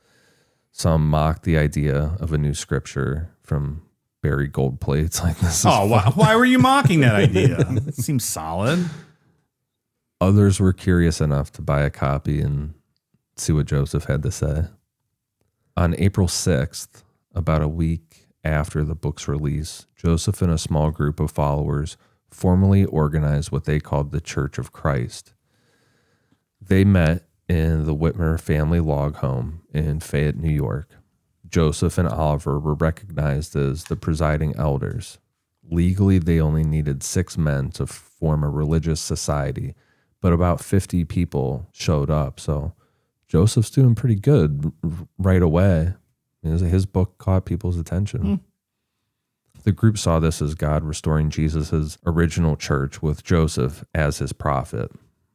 Some mocked the idea of a new scripture from buried gold plates like this. Oh, why were you mocking that idea? It seems solid. Others were curious enough to buy a copy and see what Joseph had to say. On April 6th, about a week after the book's release, Joseph and a small group of followers formally organized what they called the Church of Christ. They met in the Whitmer family log home in Fayette, New York. Joseph and Oliver were recognized as the presiding elders. Legally, they only needed 6 men to form a religious society, but about 50 people showed up. So Joseph's doing pretty good right away. His book caught people's attention. The group saw this as God restoring Jesus' original church with Joseph as his prophet.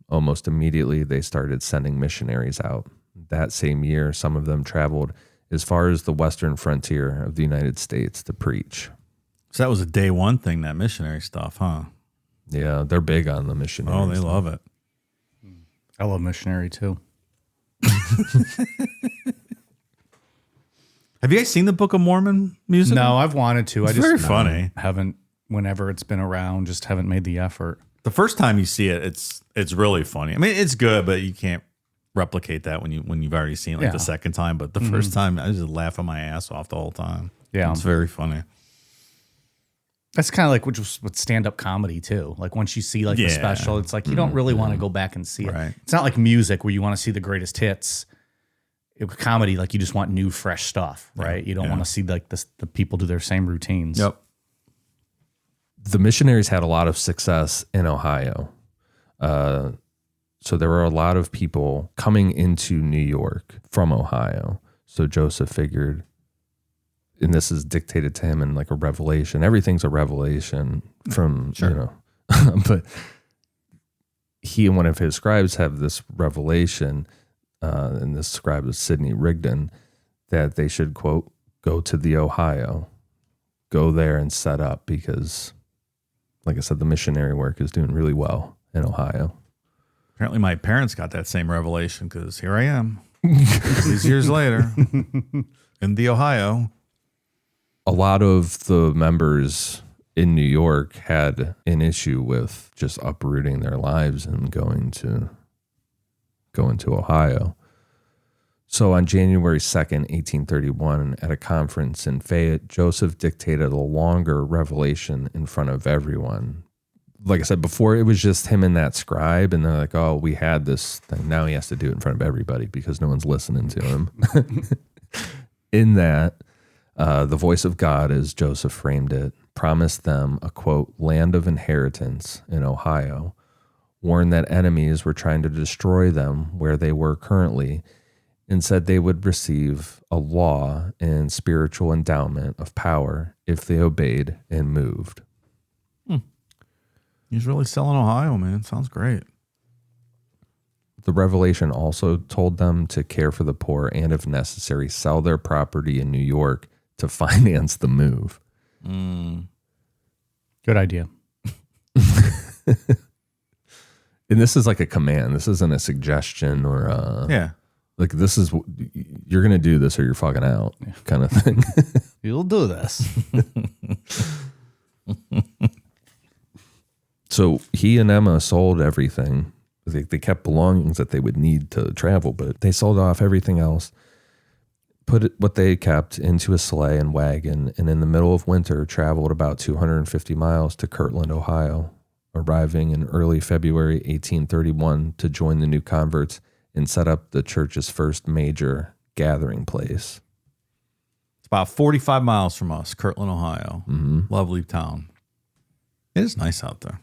Almost immediately, they started sending missionaries out. That same year, some of them traveled as far as the western frontier of the United States to preach. So that was a day one thing, that missionary stuff, huh? Yeah, they're big on the missionaries. Oh, they love it. I love missionary too. Have you guys seen the Book of Mormon musical? No, I've wanted to. It's very funny. Haven't, whenever it's been around, just haven't made the effort. The first time you see it, it's really funny. I mean, it's good, but you can't replicate that when you've already seen it the second time. But the first time, I was just laughing my ass off the whole time. Yeah, it's very funny. That's kind of like with stand-up comedy too. Like once you see like the special, it's like you don't really want to go back and see it. Right. It's not like music where you want to see the greatest hits. With comedy, like you just want new, fresh stuff, right? You don't want to see like the people do their same routines. Yep. The missionaries had a lot of success in Ohio. So there were a lot of people coming into New York from Ohio. So Joseph figured, and this is dictated to him in like a revelation. Everything's a revelation from, but he and one of his scribes have this revelation, and this scribe is Sidney Rigdon, that they should, quote, go to the Ohio, go there and set up because, like I said, the missionary work is doing really well in Ohio. Apparently my parents got that same revelation because here I am these years later in the Ohio. A lot of the members in New York had an issue with just uprooting their lives and going to Ohio. So on January 2nd, 1831, at a conference in Fayette, Joseph dictated a longer revelation in front of everyone. Like I said before, it was just him and that scribe, and they're like, oh, we had this thing. Now he has to do it in front of everybody because no one's listening to him. In that, the voice of God, as Joseph framed it, promised them a, quote, land of inheritance in Ohio, warned that enemies were trying to destroy them where they were currently, and said they would receive a law and spiritual endowment of power if they obeyed and moved. He's really selling Ohio, man. Sounds great. The revelation also told them to care for the poor and, if necessary, sell their property in New York to finance the move. Good idea. And this is like a command. This isn't a suggestion or like this is, you're going to do this or you're fucking out kind of thing. You'll do this. So he and Emma sold everything. They kept belongings that they would need to travel, but they sold off everything else, put what they kept into a sleigh and wagon, and in the middle of winter traveled about 250 miles to Kirtland, Ohio, arriving in early February 1831 to join the new converts and set up the church's first major gathering place. It's about 45 miles from us, Kirtland, Ohio. Lovely town. It is nice out there.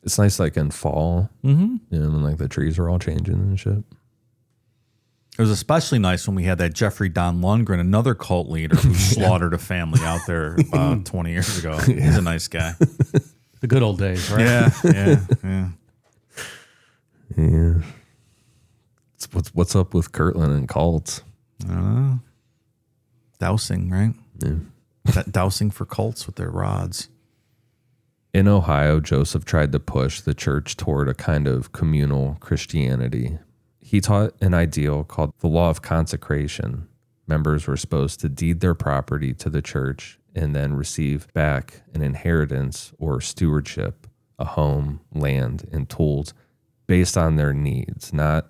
It's nice like in fall, you know, when like the trees are all changing and shit. It was especially nice when we had that Jeffrey Don Lundgren, another cult leader who slaughtered a family out there about 20 years ago. He's a nice guy. The good old days, right? Yeah. Yeah. What's up with Kirtland and cults? I don't know. Dousing, right? Yeah. Dousing for cults with their rods. In Ohio, Joseph tried to push the church toward a kind of communal Christianity. He taught an ideal called the law of consecration, members were supposed to deed their property to the church and then receive back an inheritance or stewardship, a home, land, and tools based on their needs, not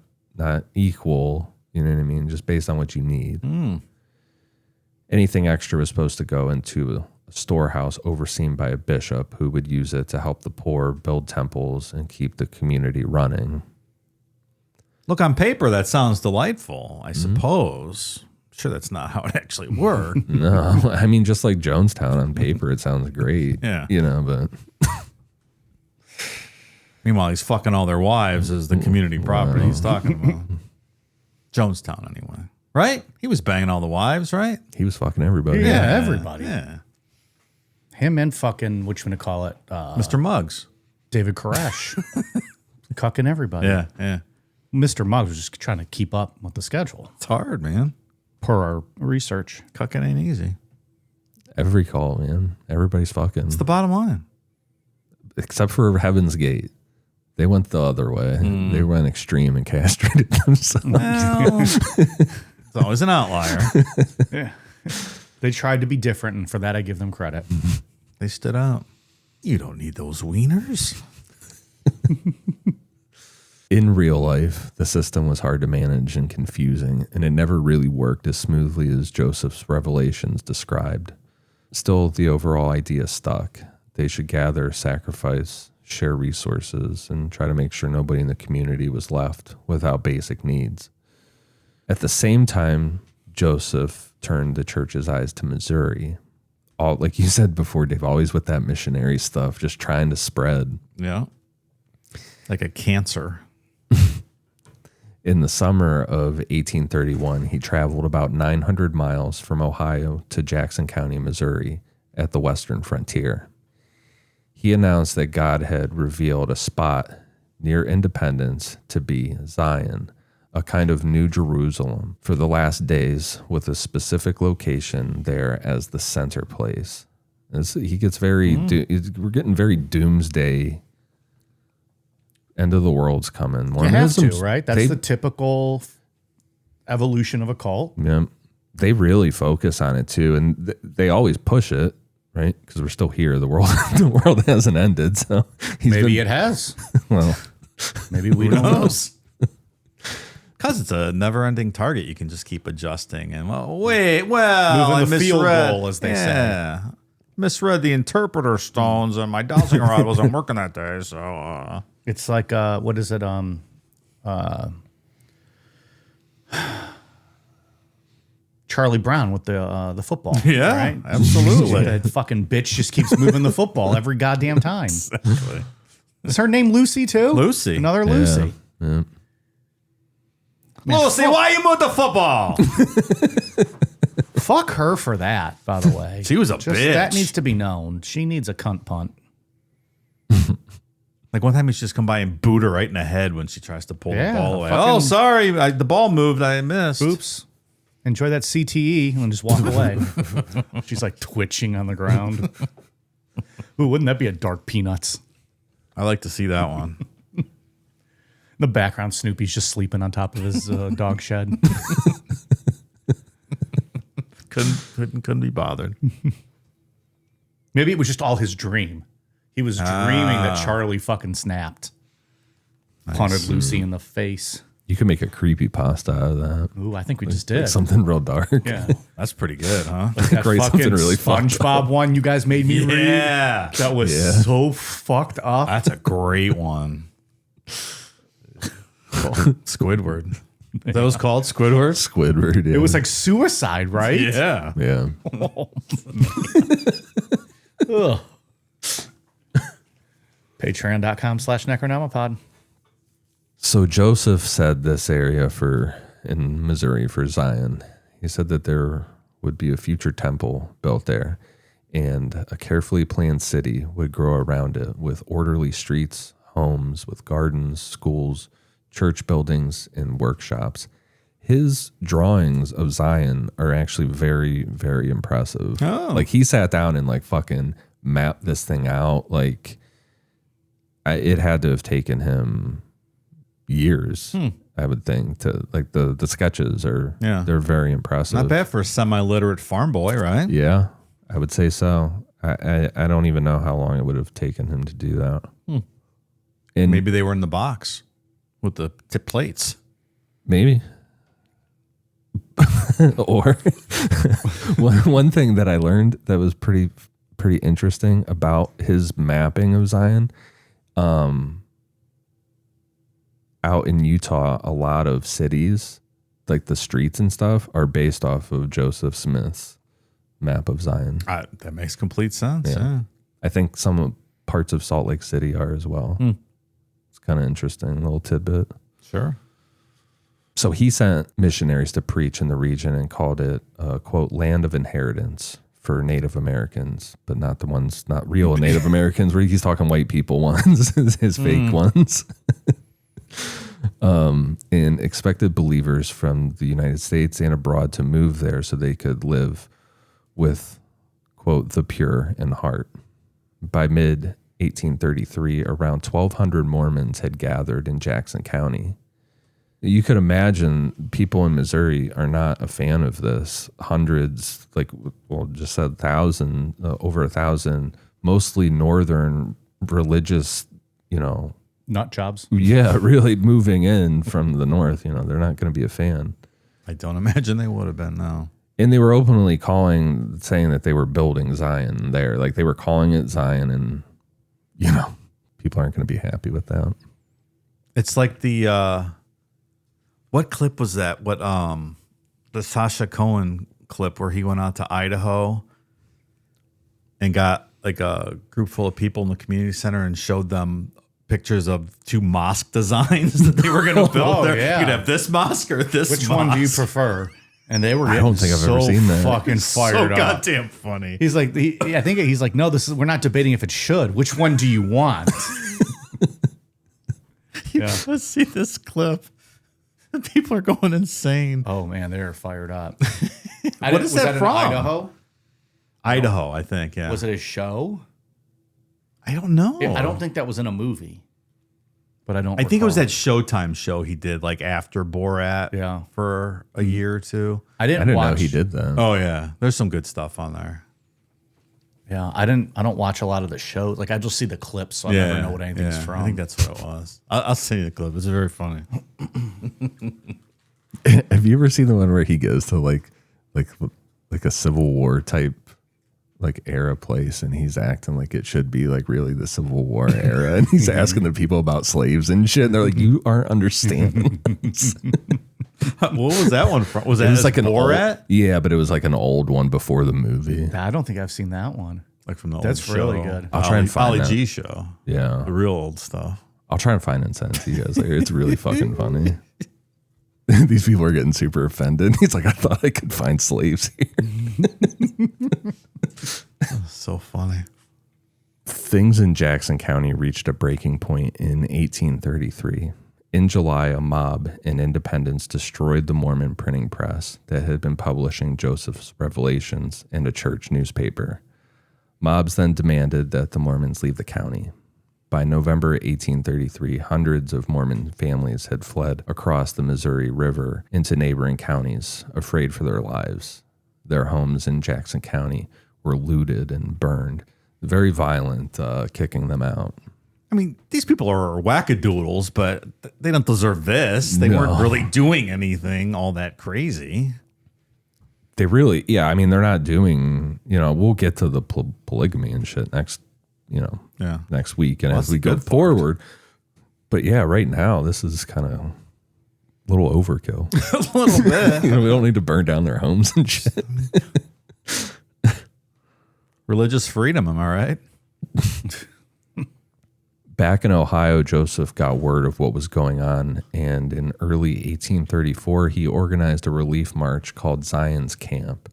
equal, you know what I mean? Just based on what you need. Anything extra was supposed to go into a storehouse overseen by a bishop who would use it to help the poor, build temples, and keep the community running. Look, on paper, that sounds delightful, I suppose. Sure, that's not how it actually worked. No, I mean, just like Jonestown on paper, it sounds great. Yeah. You know, but Meanwhile, he's fucking all their wives as the community property he's talking about. Jonestown, anyway. Right? He was banging all the wives, right? he was fucking everybody. Yeah, everybody. Yeah. Him and fucking, what you want to call it? Mr. Muggs. David Koresh. Cucking everybody. Yeah. Mr. Muggs was just trying to keep up with the schedule It's hard, man. per our research. Cucking ain't easy. Every call, man. Everybody's fucking. It's the bottom line. Except for Heaven's Gate. They went the other way. They went extreme and castrated themselves. Well, it's always an outlier. Yeah. They tried to be different, and for that I give them credit. They stood out. You don't need those wieners. In real life, the system was hard to manage and confusing, and it never really worked as smoothly as Joseph's revelations described. Still, the overall idea stuck. They should gather, sacrifice, share resources, and try to make sure nobody in the community was left without basic needs. At the same time, Joseph turned the church's eyes to Missouri. All, like you said before, Dave, always with that missionary stuff, just trying to spread. Yeah. Like a cancer. In the summer of 1831, he traveled about 900 miles from Ohio to Jackson County, Missouri, at the western frontier. He announced that God had revealed a spot near Independence to be Zion, a kind of New Jerusalem for the last days, with a specific location there as the center place. He gets very, we're getting very doomsday. End of the world's coming. You have to, right? That's the typical evolution of a cult. Yeah, they really focus on it too, and they always push it, right? Because we're still here. The world, the world hasn't ended. So maybe it has. Well, maybe we don't know. Because it's a never-ending target. You can just keep adjusting. And, moving the field goal, as they say. Misread the interpreter stones, and my dowsing rod wasn't working that day. So it's like, what is it? Charlie Brown with the football. Yeah, right? absolutely. That fucking bitch just keeps moving the football every goddamn time. Exactly. Is her name Lucy too? Lucy. Another Lucy. yeah. Lucy, why you moved the football? Fuck her for that, by the way. She was a bitch. That needs to be known. She needs a cunt punt. Like one time, he should just come by and boot her right in the head when she tries to pull the ball away. fucking- Oh, sorry, the ball moved. I missed. Oops. Enjoy that CTE and just walk away. She's like twitching on the ground. Ooh, wouldn't that be a dark Peanuts? I like to see that one. In the background, Snoopy's just sleeping on top of his dog shed. Couldn't be bothered. Maybe it was just all his dream. He was dreaming that Charlie fucking snapped. Punted Lucy in the face. You can make a creepy pasta out of that. Ooh, I think we just did. Something real dark. Yeah. That's pretty good, huh? That Great, fucking something really fucked SpongeBob one you guys made me read. Yeah. That was so fucked up. That's a great one. Squidward. That was called Squidward? Squidward. Yeah. It was like suicide, right? Yeah. Yeah. Ugh. Patreon.com/Necronomipod. So Joseph said this area in Missouri for Zion, he said that there would be a future temple built there and a carefully planned city would grow around it with orderly streets, homes with gardens, schools, church buildings, and workshops. His drawings of Zion are actually very, very impressive. Oh. Like he sat down and like fucking mapped this thing out. Like it had to have taken him years. I would think. To like the sketches are, Yeah. they're very impressive. Not bad for a semi-literate farm boy, right? Yeah, I would say so. I don't even know how long it would have taken him to do that. And Maybe they were in the box with the tip plates. maybe. Or one thing that I learned that was pretty interesting about his mapping of Zion, out in Utah, a lot of cities, like the streets and stuff, are based off of Joseph Smith's map of Zion. That makes complete sense. Yeah. I think some parts of Salt Lake City are as well. It's kind of interesting, little tidbit. Sure. So he sent missionaries to preach in the region and called it, quote, land of inheritance for Native Americans, but not the ones, not real Native Americans, where he's talking white people ones, his fake ones. And expected believers from the United States and abroad to move there so they could live with, quote, the pure in heart. By mid-1833, around 1,200 Mormons had gathered in Jackson County. You could imagine people in Missouri are not a fan of this. Hundreds, just said 1,000, over 1,000, mostly northern religious, Nut jobs. yeah, really moving in from the north. They're not going to be a fan. I don't imagine they would have been, no. And they were openly saying that they were building Zion there. Like they were calling it Zion, and, people aren't going to be happy with that. It's like the, what clip was that? The Sasha Cohen clip where he went out to Idaho and got like a group full of people in the community center and showed them pictures of two mosque designs that they were going to build there. Yeah. You'd have this mosque or this Which mosque. one do you prefer? And they were I don't think I've ever seen that. fucking So fired up. goddamn funny. He's like, I think he's like, no, we're not debating if it should. Which one do you want? Yeah. Let's see this clip. People are going insane. Oh man, they're fired up. What is that from? Idaho? Idaho, I think, yeah. Was it a show? I don't know. I don't think that was in a movie. But I think it was recall. that Showtime show he did like after Borat Yeah. for a year or two. I didn't know watch. he did that. Oh yeah. There's some good stuff on there. Yeah, I don't watch a lot of the shows. Like I just see the clips, so I never know what anything's from. I think that's what it was. I'll send you the clip. It's very funny. Have you ever seen the one where he goes to like a Civil War type era place, and he's acting like it should be like really the Civil War era, and he's asking the people about slaves and shit, and they're like, "You aren't understanding." What was that one from? Was that It was like an Borat? yeah, but it was like an old one before the movie. I don't think I've seen that one. Like from the That's old really show. good. I'll try and find Ollie that. G show. Yeah, The real old stuff. I'll try and find it and send it to you guys later. It's really fucking funny. These people are getting super offended. He's like, I thought I could find slaves here. So funny. Things in Jackson County reached a breaking point in 1833. In July, a mob in Independence destroyed the Mormon printing press that had been publishing Joseph's revelations in a church newspaper. Mobs then demanded that the Mormons leave the county. By November 1833, hundreds of Mormon families had fled across the Missouri River into neighboring counties, afraid for their lives. Their homes in Jackson County were looted and burned. Very violent, kicking them out. I mean, these people are wackadoodles, but they don't deserve this. They No. weren't really doing anything all that crazy. They really, yeah, I mean, they're not doing, we'll get to the polygamy and shit next week and as we go forward. But yeah, right now, this is kind of a little overkill. A little bit. We don't need to burn down their homes and shit. Religious freedom, am I right? Back in Ohio, Joseph got word of what was going on, and in early 1834, he organized a relief march called Zion's Camp.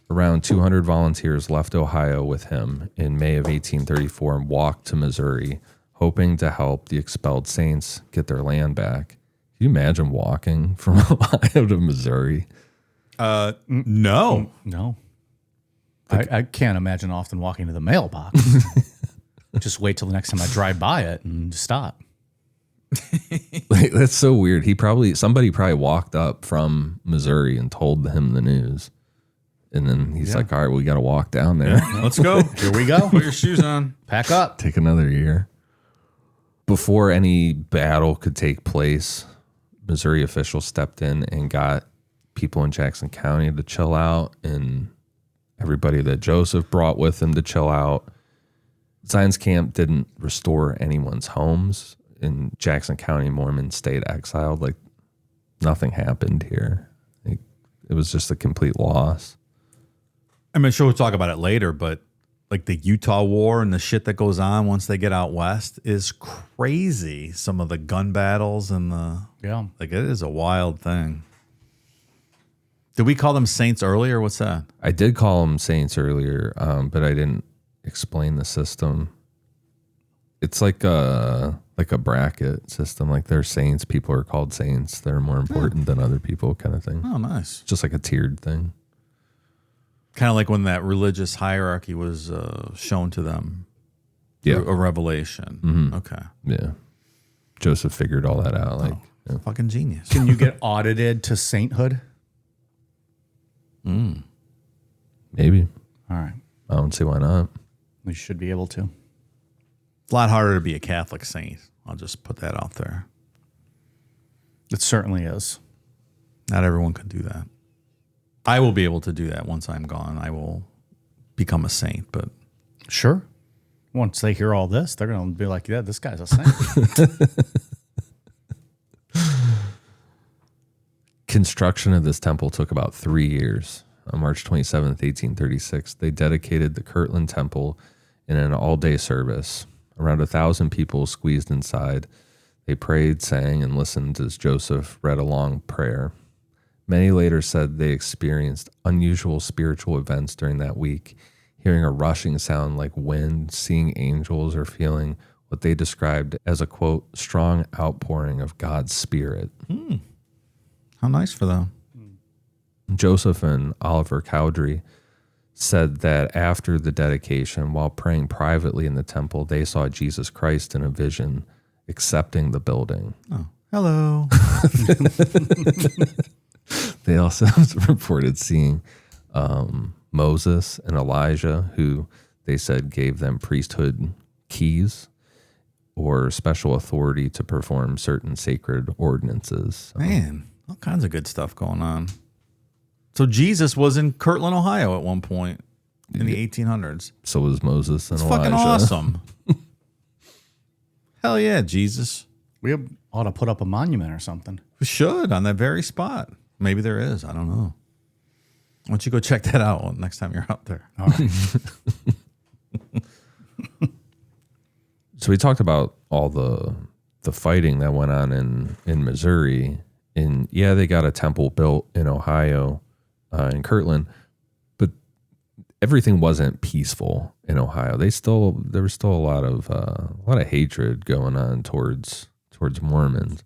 Around 200 volunteers left Ohio with him in May of 1834 and walked to Missouri, hoping to help the expelled saints get their land back. Can you imagine walking from Ohio to Missouri? No. No. I can't imagine often walking to the mailbox. Just wait till the next time I drive by it and stop. Like, that's so weird. Somebody probably walked up from Missouri and told him the news. And then he's like, all right, we got to walk down there. Yeah, let's go. Here we go. Put your shoes on. Pack up. Take another year. Before any battle could take place, Missouri officials stepped in and got people in Jackson County to chill out, and everybody that Joseph brought with him to chill out. Zion's camp didn't restore anyone's homes. In Jackson County, Mormons stayed exiled. Like, nothing happened here. Like, it was just a complete loss. I'm sure we'll talk about it later, but like the Utah War and the shit that goes on once they get out west is crazy. Some of the gun battles and it is a wild thing. Did we call them saints earlier? What's that? I did call them saints earlier, but I didn't explain the system. It's like a bracket system. Like, they're saints. People are called saints. They're more important than other people, kind of thing. Oh, nice. Just like a tiered thing. Kind of like when that religious hierarchy was shown to them. Yeah. A revelation. Mm-hmm. Okay. Yeah. Joseph figured all that out. Like, fucking genius. Can you get audited to sainthood? Maybe. All right. I don't see why not. We should be able to. It's a lot harder to be a Catholic saint. I'll just put that out there. It certainly is. Not everyone can do that. I will be able to do that once I'm gone. I will become a saint, but Sure. Once they hear all this, they're going to be like, yeah, this guy's a saint. Construction of this temple took about 3 years. On March 27th, 1836, they dedicated the Kirtland Temple in an all-day service. Around 1,000 people squeezed inside. They prayed, sang, and listened as Joseph read a long prayer. Many later said they experienced unusual spiritual events during that week, hearing a rushing sound like wind, seeing angels, or feeling what they described as a, quote, strong outpouring of God's Spirit. how nice for them. Joseph and Oliver Cowdery said that after the dedication, while praying privately in the temple, they saw Jesus Christ in a vision accepting the building. Oh, hello. They also reported seeing Moses and Elijah, who they said gave them priesthood keys or special authority to perform certain sacred ordinances. Man, all kinds of good stuff going on. So Jesus was in Kirtland, Ohio at one point in the 1800s. So was Moses and It's Elijah. fucking awesome. Hell yeah, Jesus. We ought to put up a monument or something. We should on that very spot. Maybe there is. I don't know. Why don't you go check that out next time you're out there? All right. So we talked about all the fighting that went on in Missouri. And yeah, they got a temple built in Ohio, in Kirtland, but everything wasn't peaceful in Ohio. There was still a lot of hatred going on towards Mormons.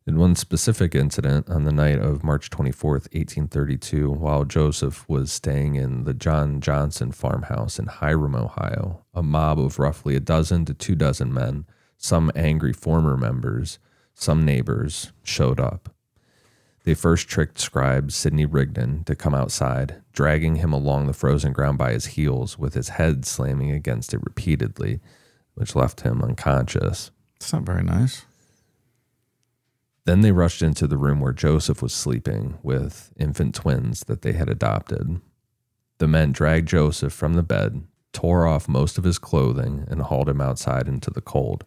In one specific incident on the night of March 24th, 1832, while Joseph was staying in the John Johnson farmhouse in Hiram, Ohio, a mob of roughly 12 to 24 men, some angry former members, some neighbors, showed up. They first tricked scribe Sidney Rigdon to come outside, dragging him along the frozen ground by his heels with his head slamming against it repeatedly, which left him unconscious. It's not very nice. Then they rushed into the room where Joseph was sleeping with infant twins that they had adopted. The men dragged Joseph from the bed, tore off most of his clothing, and hauled him outside into the cold.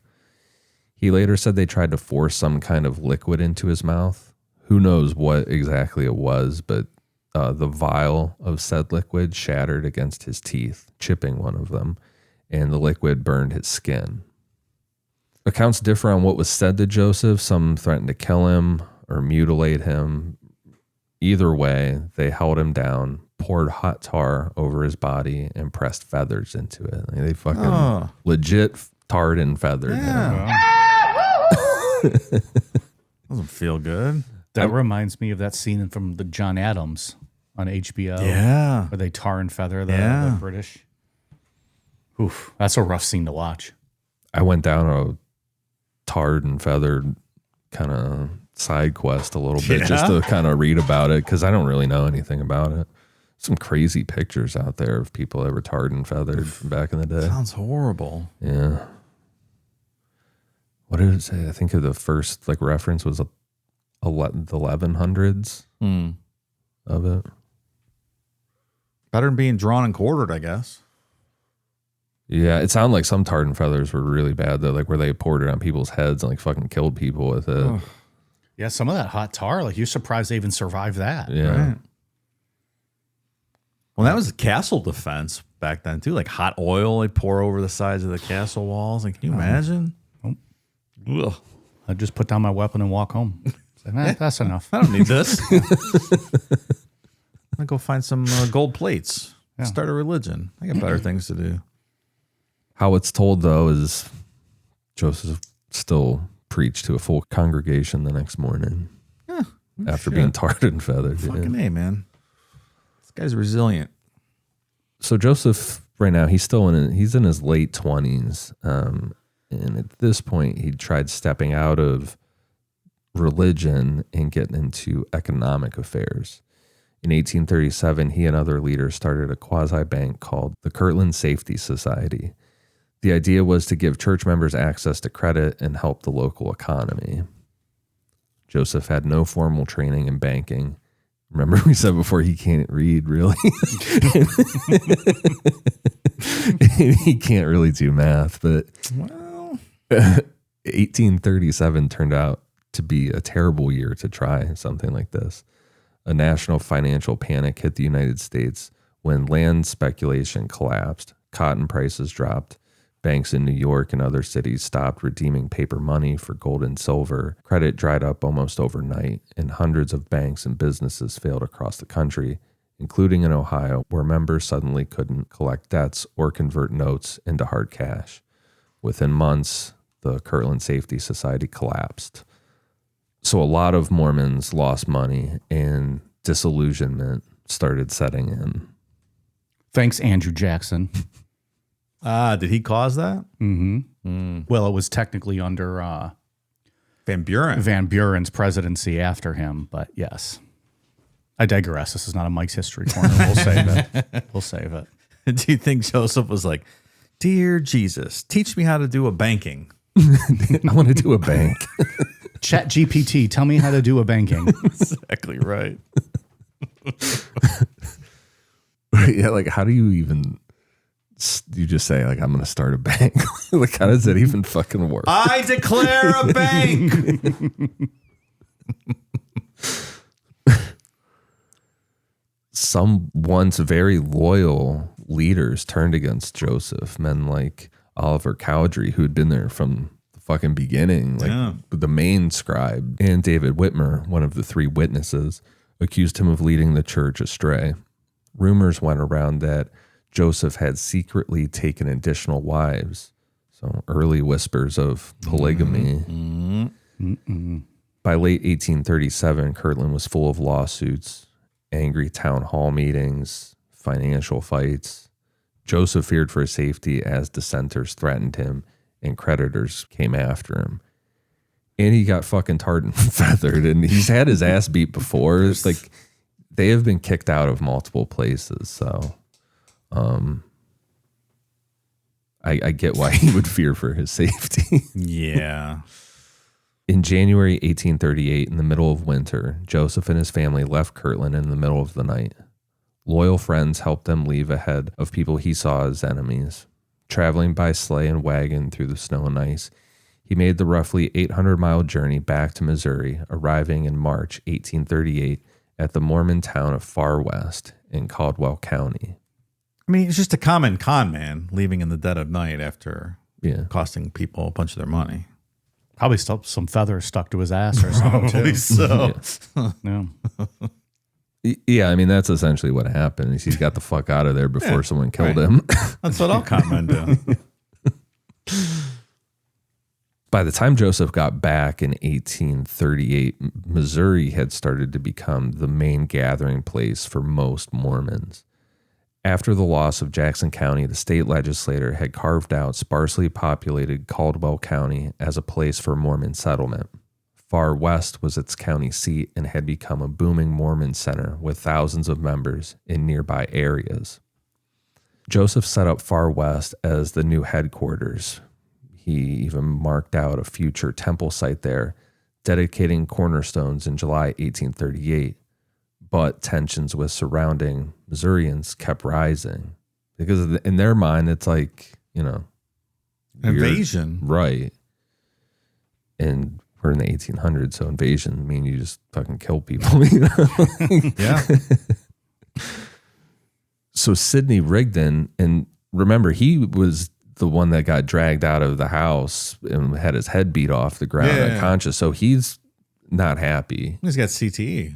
He later said they tried to force some kind of liquid into his mouth. Who knows what exactly it was, but the vial of said liquid shattered against his teeth, chipping one of them, and the liquid burned his skin. Accounts differ on what was said to Joseph. Some threatened to kill him or mutilate him. Either way, they held him down, poured hot tar over his body, and pressed feathers into it. Like, they fucking legit tarred and feathered him. Doesn't feel good. That reminds me of that scene from the John Adams on HBO. Yeah. Where they tar and feather the British. Oof, that's a rough scene to watch. I went down a tarred and feathered kind of side quest a little bit just to kind of read about it, because I don't really know anything about it. Some crazy pictures out there of people that were tarred and feathered from back in the day. Sounds horrible. Yeah. What did it say? I think the first like reference was the 1100s of it. Better than being drawn and quartered, I guess. Yeah, it sounded like some tarred and feathers were really bad though, like where they poured it on people's heads and like fucking killed people with it. Ugh. Yeah, some of that hot tar, like you're surprised they even survived that. Yeah. Right. Well, that was a castle defense back then too. Like hot oil they pour over the sides of the castle walls. Like, can you imagine? Ugh. I'd just put down my weapon and walk home. Say, man, that's enough. I don't need this. I'll go find some gold plates. Yeah. Start a religion. I got better things to do. How it's told though is Joseph still preached to a full congregation the next morning after being tarred and feathered. Fucking A, man. This guy's resilient. So Joseph right now, he's in his late 20s. And at this point, he tried stepping out of religion and getting into economic affairs. In 1837, he and other leaders started a quasi-bank called the Kirtland Safety Society. The idea was to give church members access to credit and help the local economy. Joseph had no formal training in banking. Remember we said before he can't read, really? He can't really do math, but 1837 turned out to be a terrible year to try something like this. A national financial panic hit the United States when land speculation collapsed, cotton prices dropped, banks in New York and other cities stopped redeeming paper money for gold and silver, credit dried up almost overnight, and hundreds of banks and businesses failed across the country, including in Ohio, where members suddenly couldn't collect debts or convert notes into hard cash. Within months, the Kirtland Safety Society collapsed. So a lot of Mormons lost money and disillusionment started setting in. Thanks, Andrew Jackson. Did he cause that? Well, it was technically under Van Buren. Van Buren's presidency after him, but yes. I digress. This is not a Mike's History Corner. We'll save it. We'll save it. Do you think Joseph was like, "Dear Jesus, teach me how to do a banking"? I want to do a bank. Chat GPT, tell me how to do a banking. Exactly right. Yeah, like how do you even... You just say, like, I'm going to start a bank. Like, how does that even fucking work? I declare a bank. Some once very loyal leaders turned against Joseph. Men like Oliver Cowdery, who had been there from the fucking beginning, like the main scribe, and David Whitmer, one of the three witnesses, accused him of leading the church astray. Rumors went around that Joseph had secretly taken additional wives. So early whispers of polygamy. By late 1837, Kirtland was full of lawsuits, angry town hall meetings, financial fights. Joseph feared for his safety as dissenters threatened him and creditors came after him. And he got fucking tarred and feathered, and he's had his ass beat before. It's like they have been kicked out of multiple places, so... I get why he would fear for his safety. Yeah. In January 1838, in the middle of winter, Joseph and his family left Kirtland in the middle of the night. Loyal friends helped them leave ahead of people he saw as enemies. Traveling by sleigh and wagon through the snow and ice, he made the roughly 800-mile journey back to Missouri, arriving in March 1838 at the Mormon town of Far West in Caldwell County. I mean, it's just a common con man leaving in the dead of night after costing people a bunch of their money. Probably still some feathers stuck to his ass or something too. So. Yeah. Yeah, I mean, that's essentially what happened. Is he got the fuck out of there before someone killed him. That's what all con men do. By the time Joseph got back in 1838, Missouri had started to become the main gathering place for most Mormons. After the loss of Jackson County, the state legislature had carved out sparsely populated Caldwell County as a place for Mormon settlement. Far West was its county seat and had become a booming Mormon center with thousands of members in nearby areas. Joseph set up Far West as the new headquarters. He even marked out a future temple site there, dedicating cornerstones in July 1838. But tensions with surrounding Missourians kept rising because in their mind, it's like, weird. Invasion. Right. And we're in the 1800s, so invasion mean you just fucking kill people. Yeah. So Sidney Rigdon, and remember, he was the one that got dragged out of the house and had his head beat off the ground unconscious. So he's not happy. He's got CTE.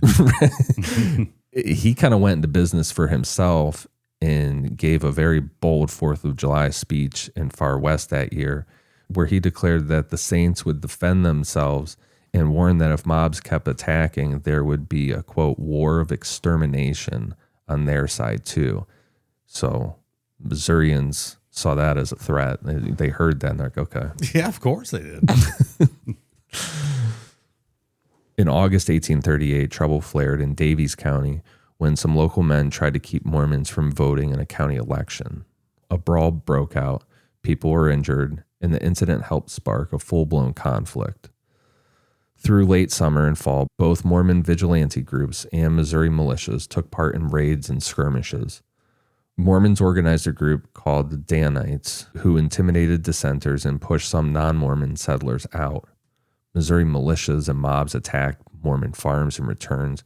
He kind of went into business for himself and gave a very bold 4th of July speech in Far West that year, where he declared that the saints would defend themselves and warned that if mobs kept attacking, there would be a, quote, war of extermination on their side too. So Missourians saw that as a threat. They heard that and they're like, okay. Yeah, of course they did. In August 1838, trouble flared in Daviess County when some local men tried to keep Mormons from voting in a county election. A brawl broke out, people were injured, and the incident helped spark a full-blown conflict. Through late summer and fall, both Mormon vigilante groups and Missouri militias took part in raids and skirmishes. Mormons organized a group called the Danites, who intimidated dissenters and pushed some non-Mormon settlers out. Missouri militias and mobs attacked Mormon farms in returns.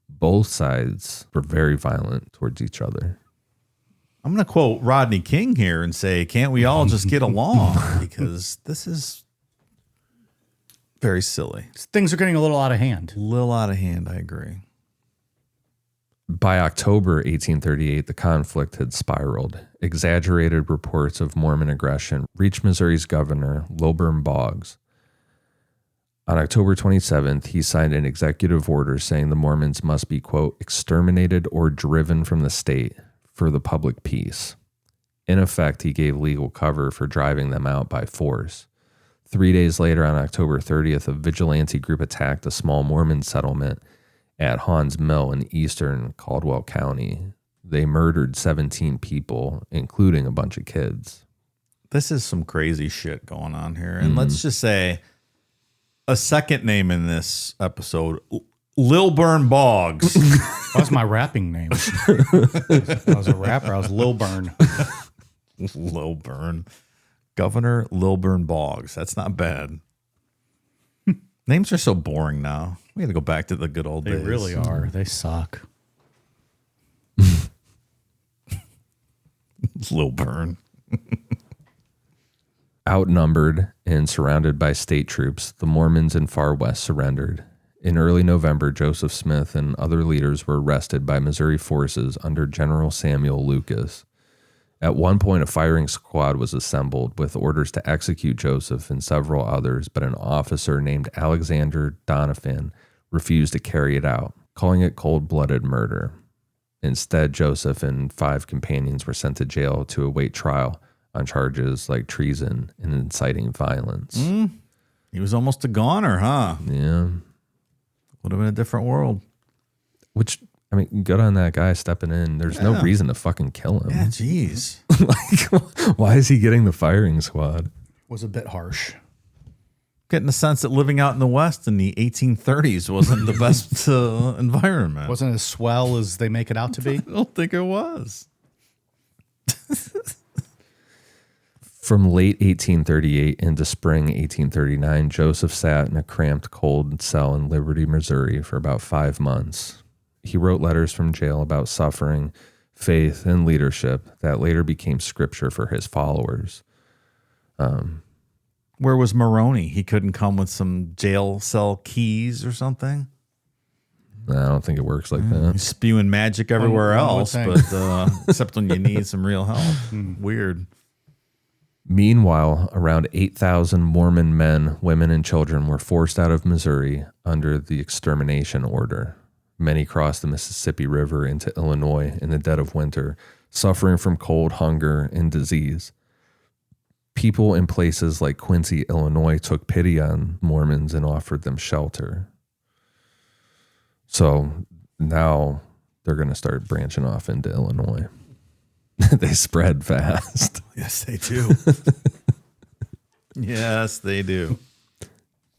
Both sides were very violent towards each other. I'm going to quote Rodney King here and say, can't we all just get along? Because this is very silly. Things are getting a little out of hand. A little out of hand, I agree. By October 1838, the conflict had spiraled. Exaggerated reports of Mormon aggression reached Missouri's governor, Lilburn Boggs. On October 27th, he signed an executive order saying the Mormons must be, quote, exterminated or driven from the state for the public peace. In effect, he gave legal cover for driving them out by force. 3 days later, on October 30th, a vigilante group attacked a small Mormon settlement at Haun's Mill in eastern Caldwell County. They murdered 17 people, including a bunch of kids. This is some crazy shit going on here. And let's just say a second name in this episode, Lilburn Boggs. That was my rapping name. I was a rapper. I was Lilburn. Lilburn. Governor Lilburn Boggs. That's not bad. Names are so boring now. We got to go back to the good old days. They really are. They suck. Lilburn. Outnumbered and surrounded by state troops, the Mormons in Far West surrendered. In early November, Joseph Smith and other leaders were arrested by Missouri forces under General Samuel Lucas. At one point, a firing squad was assembled with orders to execute Joseph and several others, but an officer named Alexander Donovan refused to carry it out, calling it cold-blooded murder. Instead, Joseph and 5 companions were sent to jail to await trial on charges like treason and inciting violence. He was almost a goner, huh? Yeah. Would have been a different world. Which, I mean, good on that guy stepping in. There's no reason to fucking kill him. Yeah, jeez. Like, why is he getting the firing squad? Was a bit harsh. Getting the sense that living out in the West in the 1830s wasn't the best environment. Wasn't as swell as they make it out to be. I don't think it was. From late 1838 into spring 1839, Joseph sat in a cramped, cold cell in Liberty, Missouri for about 5 months. He wrote letters from jail about suffering, faith, and leadership that later became scripture for his followers. Where was Maroney? He couldn't come with some jail cell keys or something? I don't think it works like that. He's spewing magic everywhere One would else, think. but except when you need some real help. Weird. Meanwhile, around 8,000 Mormon men, women, and children were forced out of Missouri under the extermination order. Many crossed the Mississippi River into Illinois in the dead of winter, suffering from cold, hunger, and disease. People in places like Quincy, Illinois, took pity on Mormons and offered them shelter. So now they're going to start branching off into Illinois. They spread fast. Yes, they do. Yes, they do.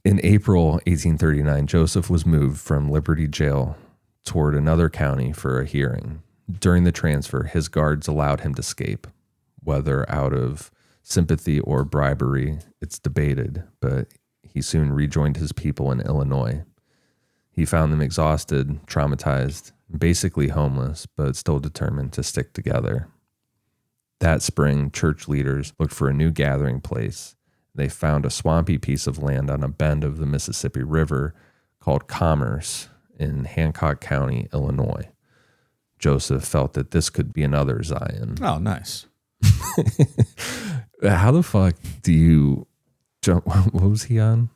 In April 1839, Joseph was moved from Liberty Jail toward another county for a hearing. During the transfer, his guards allowed him to escape, whether out of sympathy or bribery, it's debated, but he soon rejoined his people in Illinois. He found them exhausted, traumatized, basically homeless, but still determined to stick together. That spring, church leaders looked for a new gathering place. They found a swampy piece of land on a bend of the Mississippi River called Commerce in Hancock County, Illinois. Joseph felt that this could be another Zion. Oh, nice. How the fuck do you jump? What was he on?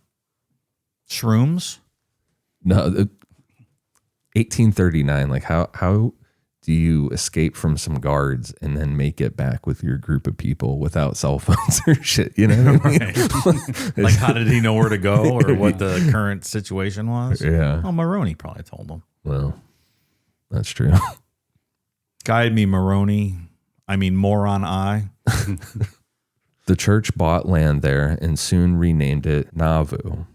Shrooms? No, 1839. Like how do you escape from some guards and then make it back with your group of people without cell phones or shit? You know what I mean? Right. Like, how did he know where to go or what the current situation was? Yeah. Oh, Maroney probably told him. Well, that's true. Guide me, Maroney. I mean, moron I. The church bought land there and soon renamed it Nauvoo,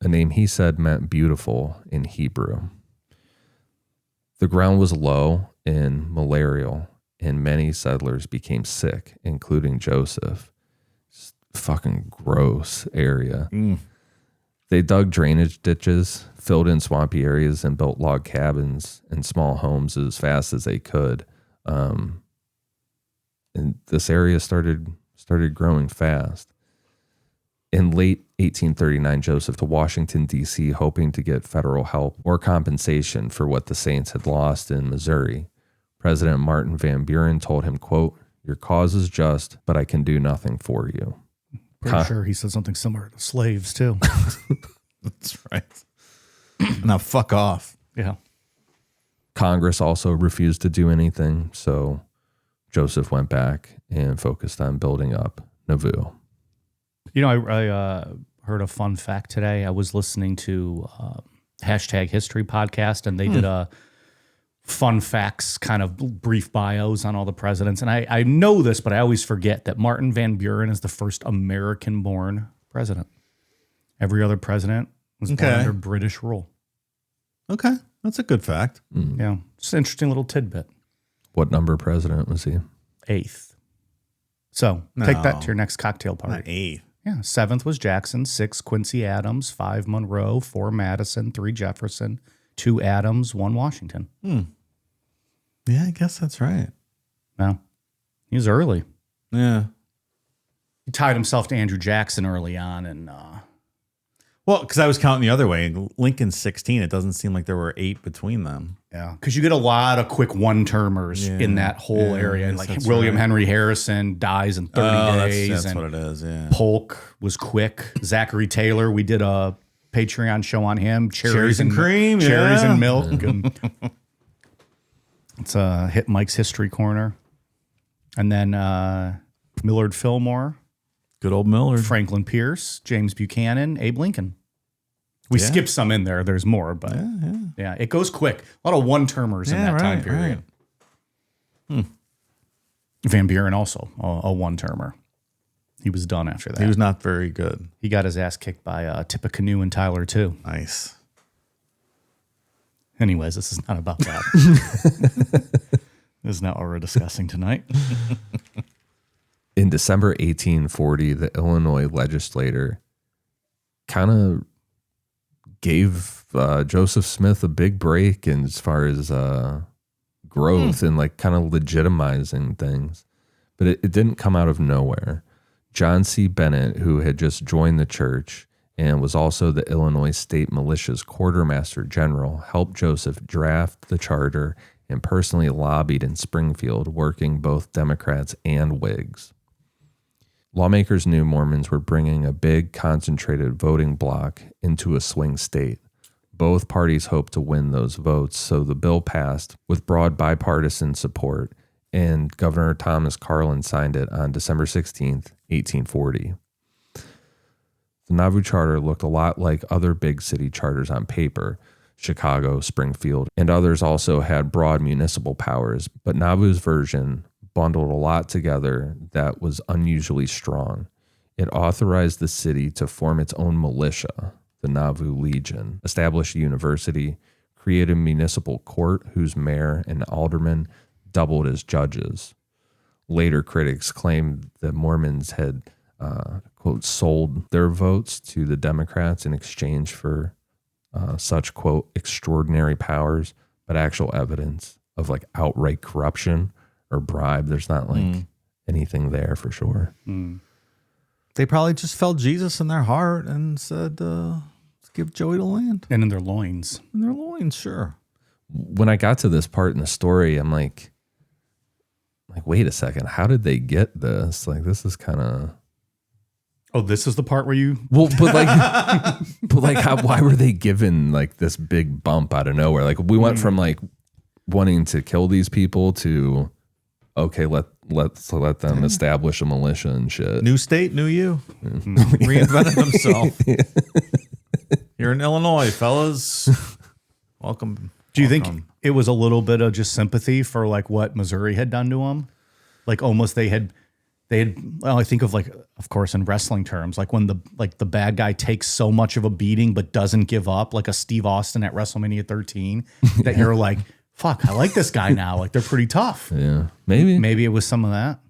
a name he said meant beautiful in Hebrew. The ground was low and malarial, and many settlers became sick, including Joseph. It's fucking gross area. They dug drainage ditches, filled in swampy areas, and built log cabins and small homes as fast as they could. And this area started growing fast. In late 1839, Joseph to Washington, D.C., hoping to get federal help or compensation for what the Saints had lost in Missouri. President Martin Van Buren told him, quote, "Your cause is just, but I can do nothing for you." Pretty sure he said something similar to slaves, too. That's right. Now, fuck off. Yeah. Congress also refused to do anything, so Joseph went back and focused on building up Nauvoo. You know, I heard a fun fact today. I was listening to Hashtag History podcast, and they did a fun facts kind of brief bios on all the presidents. And I know this, but I always forget that Martin Van Buren is the first American-born president. Every other president was born under British rule. Okay. That's a good fact. Yeah. Just an interesting little tidbit. What number president was he? 8th. So take that to your next cocktail party. Not 8th. Yeah. 7th was Jackson, 6 Quincy Adams, 5 Monroe, 4 Madison, 3 Jefferson, 2 Adams, 1 Washington. Yeah, I guess that's right. Well, he was early. Yeah. He tied himself to Andrew Jackson early on, and Well, because I was counting the other way. Lincoln's 16. It doesn't seem like there were 8 between them. yeah, because you get a lot of quick one-termers in that whole area. And like William Henry Harrison dies in 30 days. That's and what it is, yeah. Polk was quick. Zachary Taylor, we did a Patreon show on him. Cherries and cream, Cherries yeah. and milk. And it's a hit Mike's History Corner. And then Millard Fillmore, Good old Millard. Franklin Pierce, James Buchanan, Abe Lincoln. We skipped some in there. There's more, but yeah, it goes quick. A lot of one-termers in that time period. Van Buren also, a one-termer. He was done after that. He was not very good. He got his ass kicked by Tippecanoe and Tyler, too. Nice. Anyways, this is not about that. This is not what we're discussing tonight. In December 1840, the Illinois legislature kind of gave Joseph Smith a big break in as far as growth and like kind of legitimizing things. But it didn't come out of nowhere. John C. Bennett, who had just joined the church and was also the Illinois State Militia's quartermaster general, helped Joseph draft the charter and personally lobbied in Springfield, working both Democrats and Whigs. Lawmakers knew Mormons were bringing a big, concentrated voting bloc into a swing state. Both parties hoped to win those votes, so the bill passed with broad bipartisan support, and Governor Thomas Carlin signed it on December 16th, 1840. The Nauvoo Charter looked a lot like other big city charters on paper. Chicago, Springfield, and others also had broad municipal powers, but Nauvoo's version bundled a lot together that was unusually strong. It authorized the city to form its own militia, the Nauvoo Legion, establish a university, create a municipal court whose mayor and aldermen doubled as judges. Later critics claimed that Mormons had, quote, sold their votes to the Democrats in exchange for such, quote, extraordinary powers, but actual evidence of like outright corruption or bribe, there's not like anything there for sure. They probably just felt Jesus in their heart and said, let's give Joey the land. And in their loins. In their loins, sure. When I got to this part in the story, I'm like, wait a second, how did they get this? Like, this is kind of... Oh, this is the part where you... Well, but why were they given like this big bump out of nowhere? Like, we went from like wanting to kill these people to, okay, let's let them establish a militia and shit. New state, new you. Reinvented himself. You're in Illinois, fellas. Welcome. Do you think it was a little bit of just sympathy for like what Missouri had done to them? Like almost they had, well, I think of like, of course, in wrestling terms, like when the bad guy takes so much of a beating but doesn't give up, like a Steve Austin at WrestleMania 13, that you're like, fuck, I like this guy now. Like they're pretty tough. Yeah, maybe. Maybe it was some of that.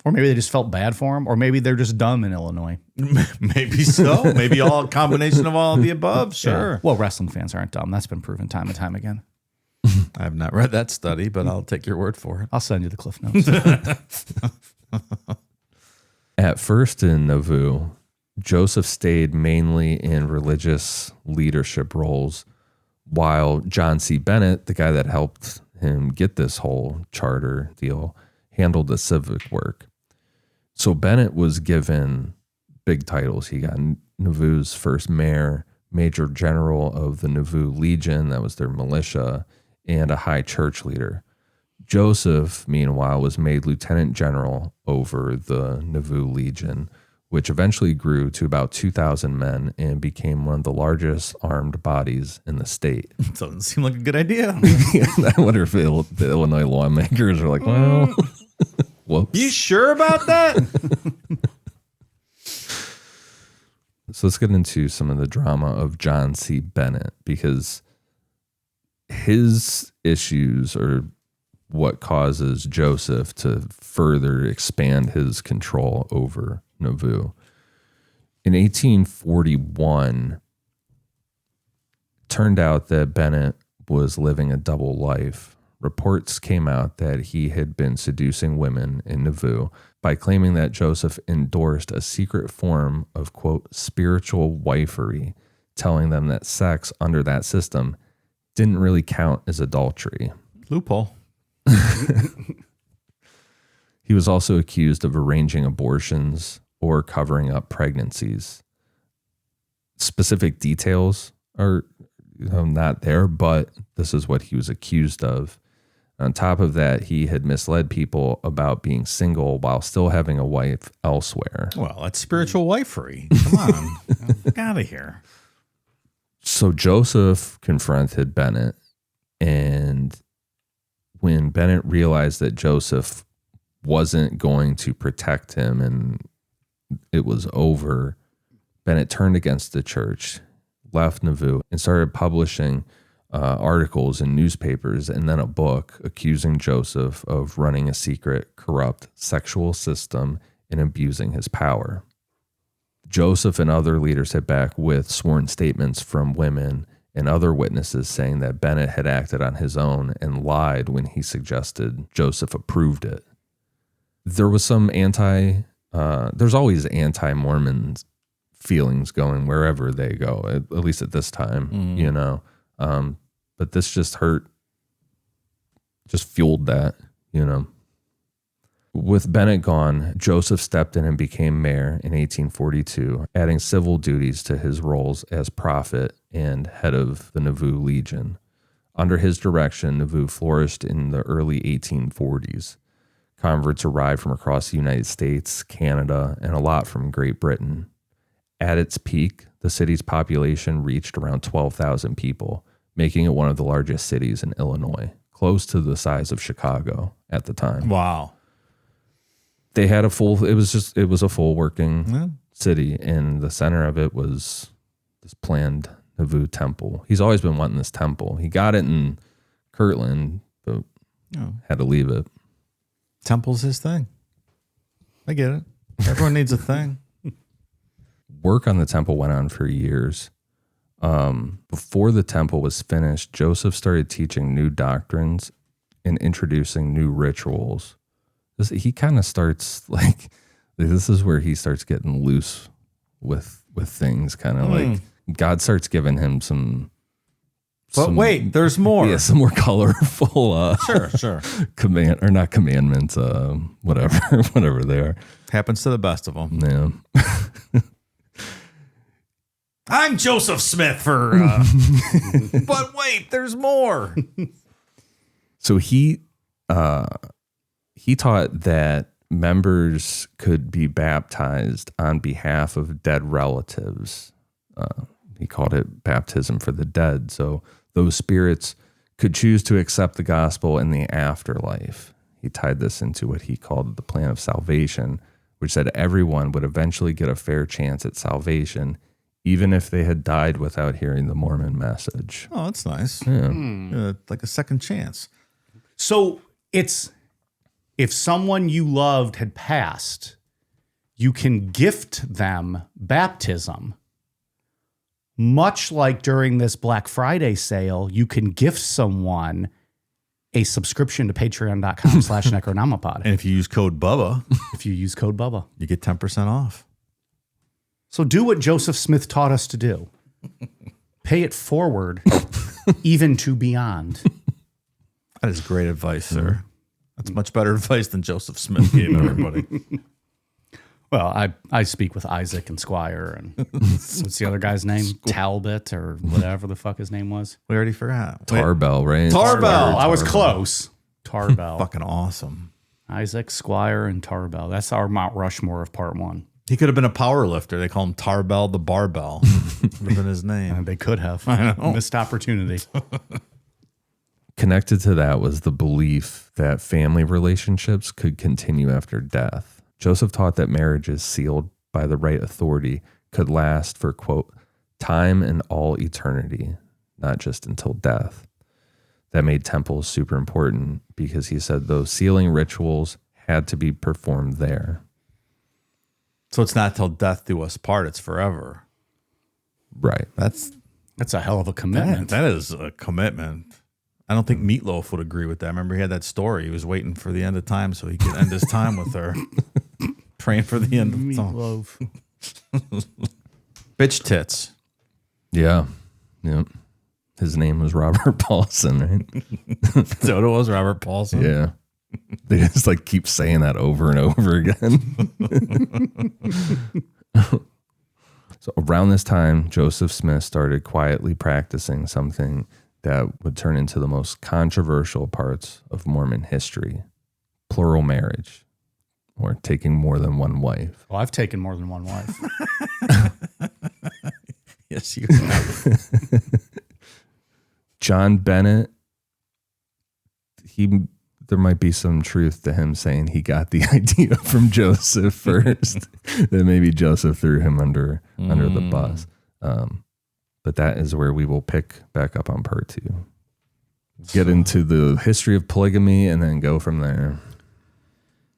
Or maybe they just felt bad for him. Or maybe they're just dumb in Illinois. Maybe so. Maybe all a combination of all of the above. Sure. Yeah. Well, wrestling fans aren't dumb. That's been proven time and time again. I have not read that study, but I'll take your word for it. I'll send you the Cliff Notes. At first in Nauvoo, Joseph stayed mainly in religious leadership roles, while John C. Bennett, the guy that helped him get this whole charter deal, handled the civic work. So Bennett was given big titles. He got Nauvoo's first mayor, major general of the Nauvoo Legion, that was their militia, and a high church leader. Joseph, meanwhile, was made lieutenant general over the Nauvoo Legion, which eventually grew to about 2,000 men and became one of the largest armed bodies in the state. Doesn't seem like a good idea. I wonder if the Illinois lawmakers are like, well, whoops. You sure about that? So let's get into some of the drama of John C. Bennett, because his issues are what causes Joseph to further expand his control over Nauvoo. In 1841, turned out that Bennett was living a double life. Reports came out that he had been seducing women in Nauvoo by claiming that Joseph endorsed a secret form of, quote, spiritual wifery, telling them that sex under that system didn't really count as adultery. Loophole. He was also accused of arranging abortions or covering up pregnancies. Specific details are not there, but this is what he was accused of. On top of that, he had misled people about being single while still having a wife elsewhere. Well, that's spiritual wifery. Come on. Get out of here. So Joseph confronted Bennett, and when Bennett realized that Joseph wasn't going to protect him and it was over, Bennett turned against the church, left Nauvoo, and started publishing articles in newspapers and then a book accusing Joseph of running a secret, corrupt sexual system and abusing his power. Joseph and other leaders hit back with sworn statements from women and other witnesses saying that Bennett had acted on his own and lied when he suggested Joseph approved it. There was some there's always anti-Mormon feelings going wherever they go, at least at this time, you know. But this just fueled that, you know. With Bennett gone, Joseph stepped in and became mayor in 1842, adding civil duties to his roles as prophet and head of the Nauvoo Legion. Under his direction, Nauvoo flourished in the early 1840s. Converts arrived from across the United States, Canada, and a lot from Great Britain. At its peak, the city's population reached around 12,000 people, making it one of the largest cities in Illinois, close to the size of Chicago at the time. Wow. They had it was a full working city, and the center of it was this planned Nauvoo temple. He's always been wanting this temple. He got it in Kirtland, but had to leave it. Temple's his thing. I get it. Everyone needs a thing. Work on the temple went on for years. Before the temple was finished, Joseph started teaching new doctrines and introducing new rituals. He kind of starts like this is where he starts getting loose with things, kind of like God starts giving him some. But wait, there's more. Yeah, some more colorful. Sure. Not commandments. Whatever they are. Happens to the best of them. Yeah. I'm Joseph Smith for. But wait, there's more. So he taught that members could be baptized on behalf of dead relatives. He called it baptism for the dead. So those spirits could choose to accept the gospel in the afterlife. He tied this into what he called the plan of salvation, which said everyone would eventually get a fair chance at salvation, even if they had died without hearing the Mormon message. Oh, that's nice. Yeah. Like a second chance. So it's if someone you loved had passed, you can gift them baptism. Much like during this Black Friday sale, you can gift someone a subscription to patreon.com/Necronomicon. And if you use code Bubba, you get 10% off. So do what Joseph Smith taught us to do. Pay it forward, even to beyond. That is great advice, sir. That's much better advice than Joseph Smith gave everybody. Well, I speak with Isaac and Squire and what's the other guy's name? Talbot or whatever the fuck his name was. We already forgot. Tarbell, right? Tarbell. I was close. Tarbell. Fucking awesome. Isaac, Squire, and Tarbell. That's our Mount Rushmore of part one. He could have been a power lifter. They call him Tarbell the Barbell. Would have been his name. And they could have. I know. Missed opportunity. Connected to that was the belief that family relationships could continue after death. Joseph taught that marriages sealed by the right authority could last for, quote, time and all eternity, not just until death. That made temples super important because he said those sealing rituals had to be performed there. So it's not till death do us part. It's forever. Right. That's a hell of a commitment. That is a commitment. I don't think Meatloaf would agree with that. Remember, he had that story. He was waiting for the end of time so he could end his time with her. Praying for the end of time. Meatloaf. Bitch tits. Yeah. Yep. His name was Robert Paulson, right? So it was Robert Paulson. Yeah. They just like keep saying that over and over again. So around this time, Joseph Smith started quietly practicing something that would turn into the most controversial parts of Mormon history: plural marriage, or taking more than one wife. Well, I've taken more than one wife. Yes, you have. John Bennett, there might be some truth to him saying he got the idea from Joseph first, that maybe Joseph threw him under the bus. But that is where we will pick back up on part 2. Get into the history of polygamy and then go from there.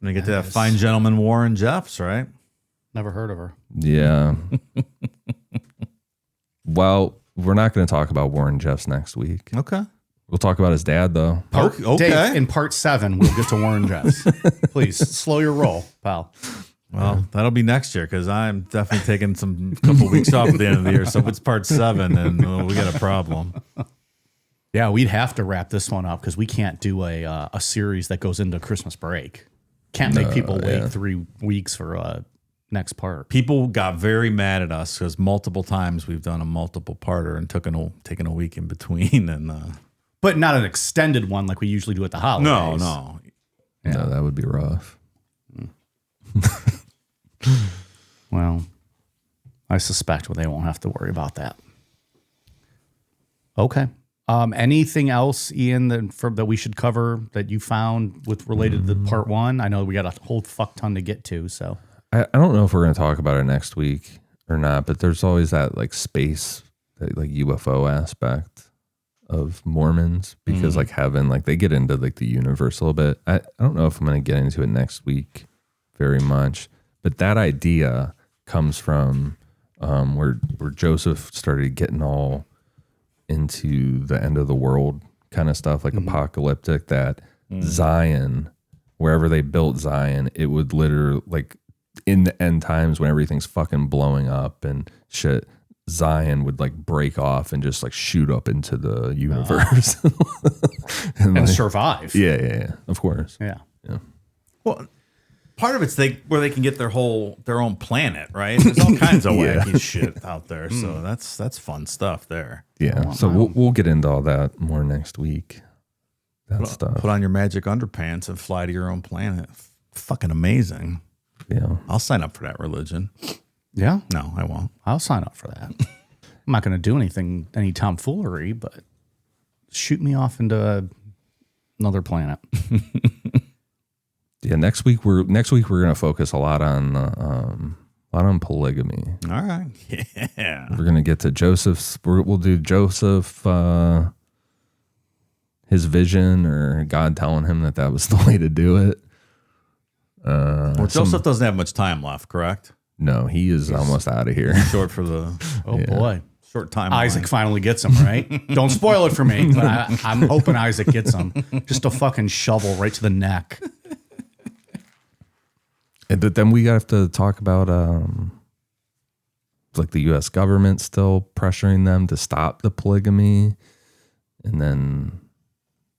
And I get to that fine gentleman Warren Jeffs, right? Never heard of her. Yeah. Well, we're not going to talk about Warren Jeffs next week. Okay. We'll talk about his dad, though. Okay. Dave, in part 7, we'll get to Warren Jeffs. Please, slow your roll, pal. Well, that'll be next year because I'm definitely taking some couple weeks off at the end of the year. So if it's part 7, then we got a problem. Yeah, we'd have to wrap this one up because we can't do a series that goes into Christmas break. Can't make people wait yeah. 3 weeks for next part. People got very mad at us because multiple times we've done a multiple parter and taken a week in between. And But not an extended one like we usually do at the holidays. no. No, that would be rough. Well, I suspect they won't have to worry about that. Okay. Anything else, Ian, that we should cover that you found with related to part one? I know we got a whole fuck ton to get to, so. I don't know if we're going to talk about it next week or not, but there's always that like space, that, like UFO aspect of Mormons because like heaven, like they get into like the universe a little bit. I don't know if I'm going to get into it next week very much, but that idea comes from where Joseph started getting all into the end of the world kind of stuff, like apocalyptic, that Zion, wherever they built Zion, it would literally, like in the end times when everything's fucking blowing up and shit, Zion would like break off and just like shoot up into the universe And like, survive. yeah, of course. Yeah. Well, part of it's where they can get their own planet, right? There's all kinds of wacky shit out there, so that's fun stuff there. Yeah, so we'll get into all that more next week. That stuff. Put on your magic underpants and fly to your own planet. Fucking amazing. Yeah. I'll sign up for that religion. Yeah. No, I won't. I'll sign up for that. I'm not going to do any tomfoolery, but shoot me off into another planet. Yeah, next week we're going to focus a lot on polygamy. All right. Yeah. We're going to get to Joseph's. We'll do Joseph, his vision, or God telling him that was the way to do it. Well, Joseph doesn't have much time left, correct? No, he is almost out of here. Short for the Boy. short time. Isaac finally gets him, right? Don't spoil it for me, but I'm hoping Isaac gets him. Just a fucking shovel right to the neck. And then we have to talk about like the U.S. government still pressuring them to stop the polygamy, and then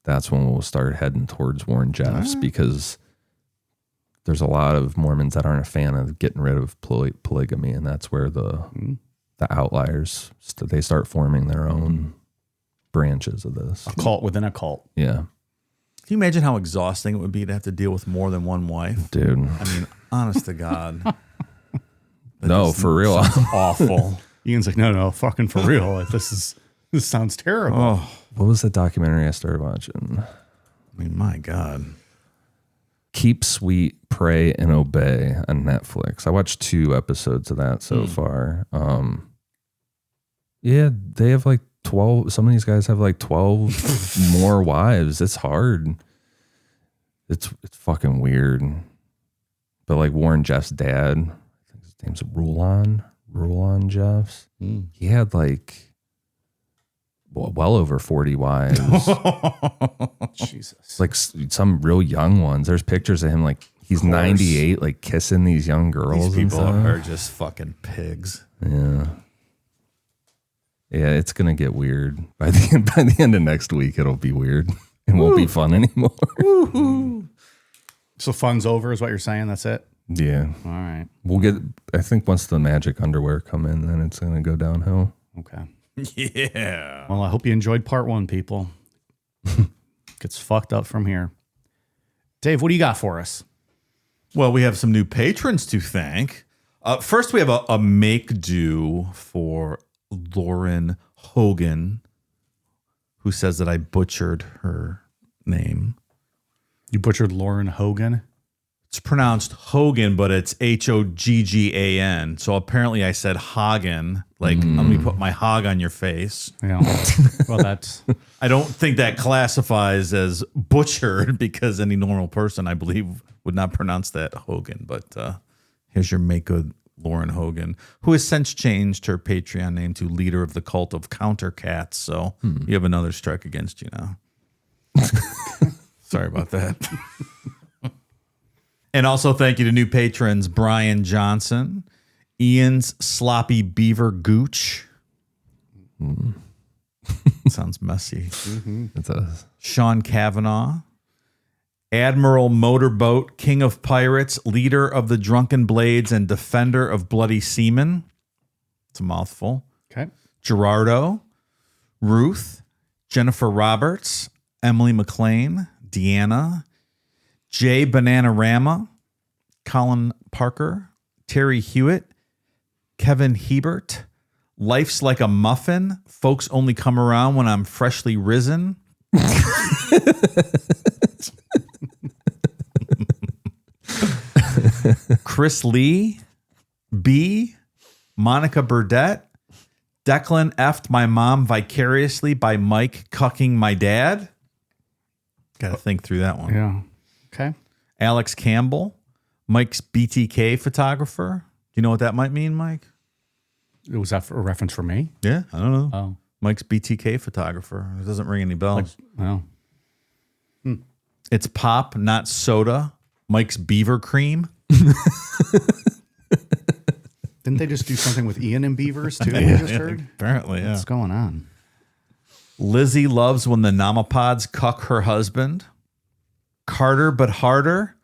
that's when we'll start heading towards Warren Jeffs because there's a lot of Mormons that aren't a fan of getting rid of polygamy, and that's where the outliers they start forming their own branches of this. A cult within a cult. Yeah. Can you imagine how exhausting it would be to have to deal with more than one wife? Dude. I mean, honest to God. No, for real. Awful. Ian's like, no, fucking for real. This sounds terrible. Oh, What was the documentary I started watching? I mean, my God. Keep Sweet, Pray, and Obey on Netflix. I watched 2 episodes of that so far. Yeah, they have like 12. Some of these guys have like 12 more wives. It's hard. It's fucking weird. But like Warren Jeff's dad, I think his name's Rulon Jeffs. He had like well over 40 wives. Jesus. Like some real young ones. There's pictures of him like he's 98, like kissing these young girls. These people and stuff. are just fucking pigs. Yeah. Yeah, it's gonna get weird. By the end of next week, it'll be weird. It won't be fun anymore. So fun's over is what you're saying? That's it? Yeah. All right. We'll get I think once the magic underwear come in, then it's gonna go downhill. Okay. Yeah. Well, I hope you enjoyed part one, people. Gets fucked up from here. Dave, what do you got for us? Well, we have some new patrons to thank. First, we have a make do for Lauren Hogan, who says that I butchered her name. You butchered Lauren Hogan? It's pronounced Hogan, but it's Hogggan. So apparently I said Hagen, like, let me put my hog on your face. Yeah. Well, that's... I don't think that classifies as butchered because any normal person, I believe, would not pronounce that Hogan. But here's your make good Lauren Hogan, who has since changed her Patreon name to Leader of the Cult of Counter Cats. So you have another strike against you now. Sorry about that. And also thank you to new patrons, Brian Johnson, Ian's Sloppy Beaver Gooch. Sounds messy. It's a Sean Kavanaugh, Admiral Motorboat, King of Pirates, Leader of the Drunken Blades, and Defender of Bloody Seamen. It's a mouthful. Okay. Gerardo, Ruth, Jennifer Roberts, Emily McLean, Deanna, Jay Bananarama, Colin Parker, Terry Hewitt, Kevin Hebert, Life's Like a Muffin, Folks Only Come Around When I'm Freshly Risen. Chris Lee, B, Monica Burdett, Declan F'd my mom vicariously by Mike cucking my dad. Got to think through that one. Yeah. Okay. Alex Campbell, Mike's BTK photographer. Do you know what that might mean, Mike? Was that a reference for me? Yeah, I don't know. Oh. Mike's BTK photographer. It doesn't ring any bells. Well. It's pop, not soda. Mike's beaver cream. Didn't they just do something with Ian and beavers too? We just heard. Apparently, yeah. What's going on? Lizzie loves when the Namapods cuck her husband. Carter but harder.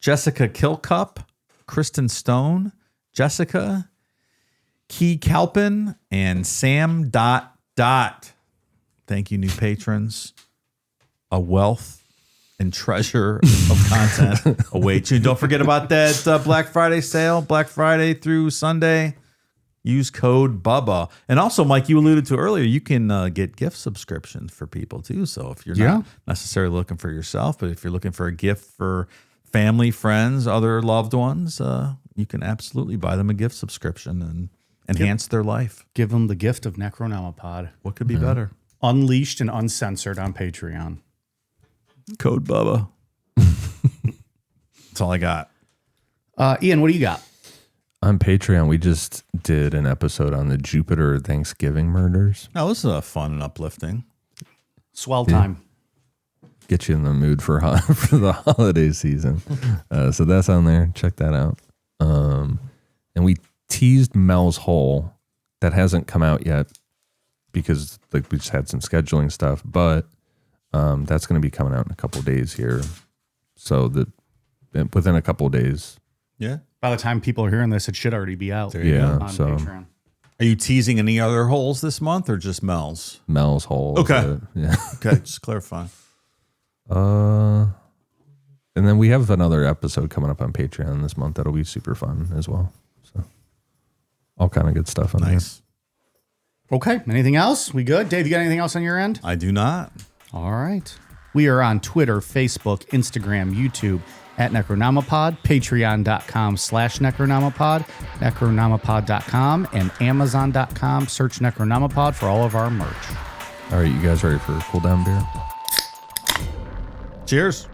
Jessica Kilcup. Kristen Stone. Jessica. Key Calpin. And Sam ... Thank you, new patrons. A wealth and treasure of content awaits you. Don't forget about that Black Friday sale. Black Friday through Sunday. Use code BUBBA. And also, Mike, you alluded to earlier, you can get gift subscriptions for people too. So if you're not necessarily looking for yourself, but if you're looking for a gift for family, friends, other loved ones, you can absolutely buy them a gift subscription and enhance their life. Give them the gift of Necronomipod. What could be better? Unleashed and uncensored on Patreon. Code BUBBA. That's all I got. Ian, what do you got? On Patreon, we just did an episode on the Jupiter Thanksgiving murders. Oh, this is fun and uplifting. Swell time. Get you in the mood for for the holiday season. So that's on there. Check that out. And we teased Mel's Hole. That hasn't come out yet because we just had some scheduling stuff, but that's going to be coming out in a couple of days here. So that within a couple of days. Yeah. By the time people are hearing this, it should already be out. Yeah. On So Patreon. Are you teasing any other holes this month or just Mel's? Mel's Hole. Okay. Yeah. Okay, just clarify. And then we have another episode coming up on Patreon this month that'll be super fun as well. So all kind of good stuff on Nice. Okay. Anything else? We good? Dave, you got anything else on your end? I do not. All right. We are on Twitter, Facebook, Instagram, YouTube at Necronomipod, patreon.com/Necronomipod, necronomipod.com, and amazon.com. Search Necronomipod for all of our merch. there. All right, you guys ready for a cool down beer? Cheers.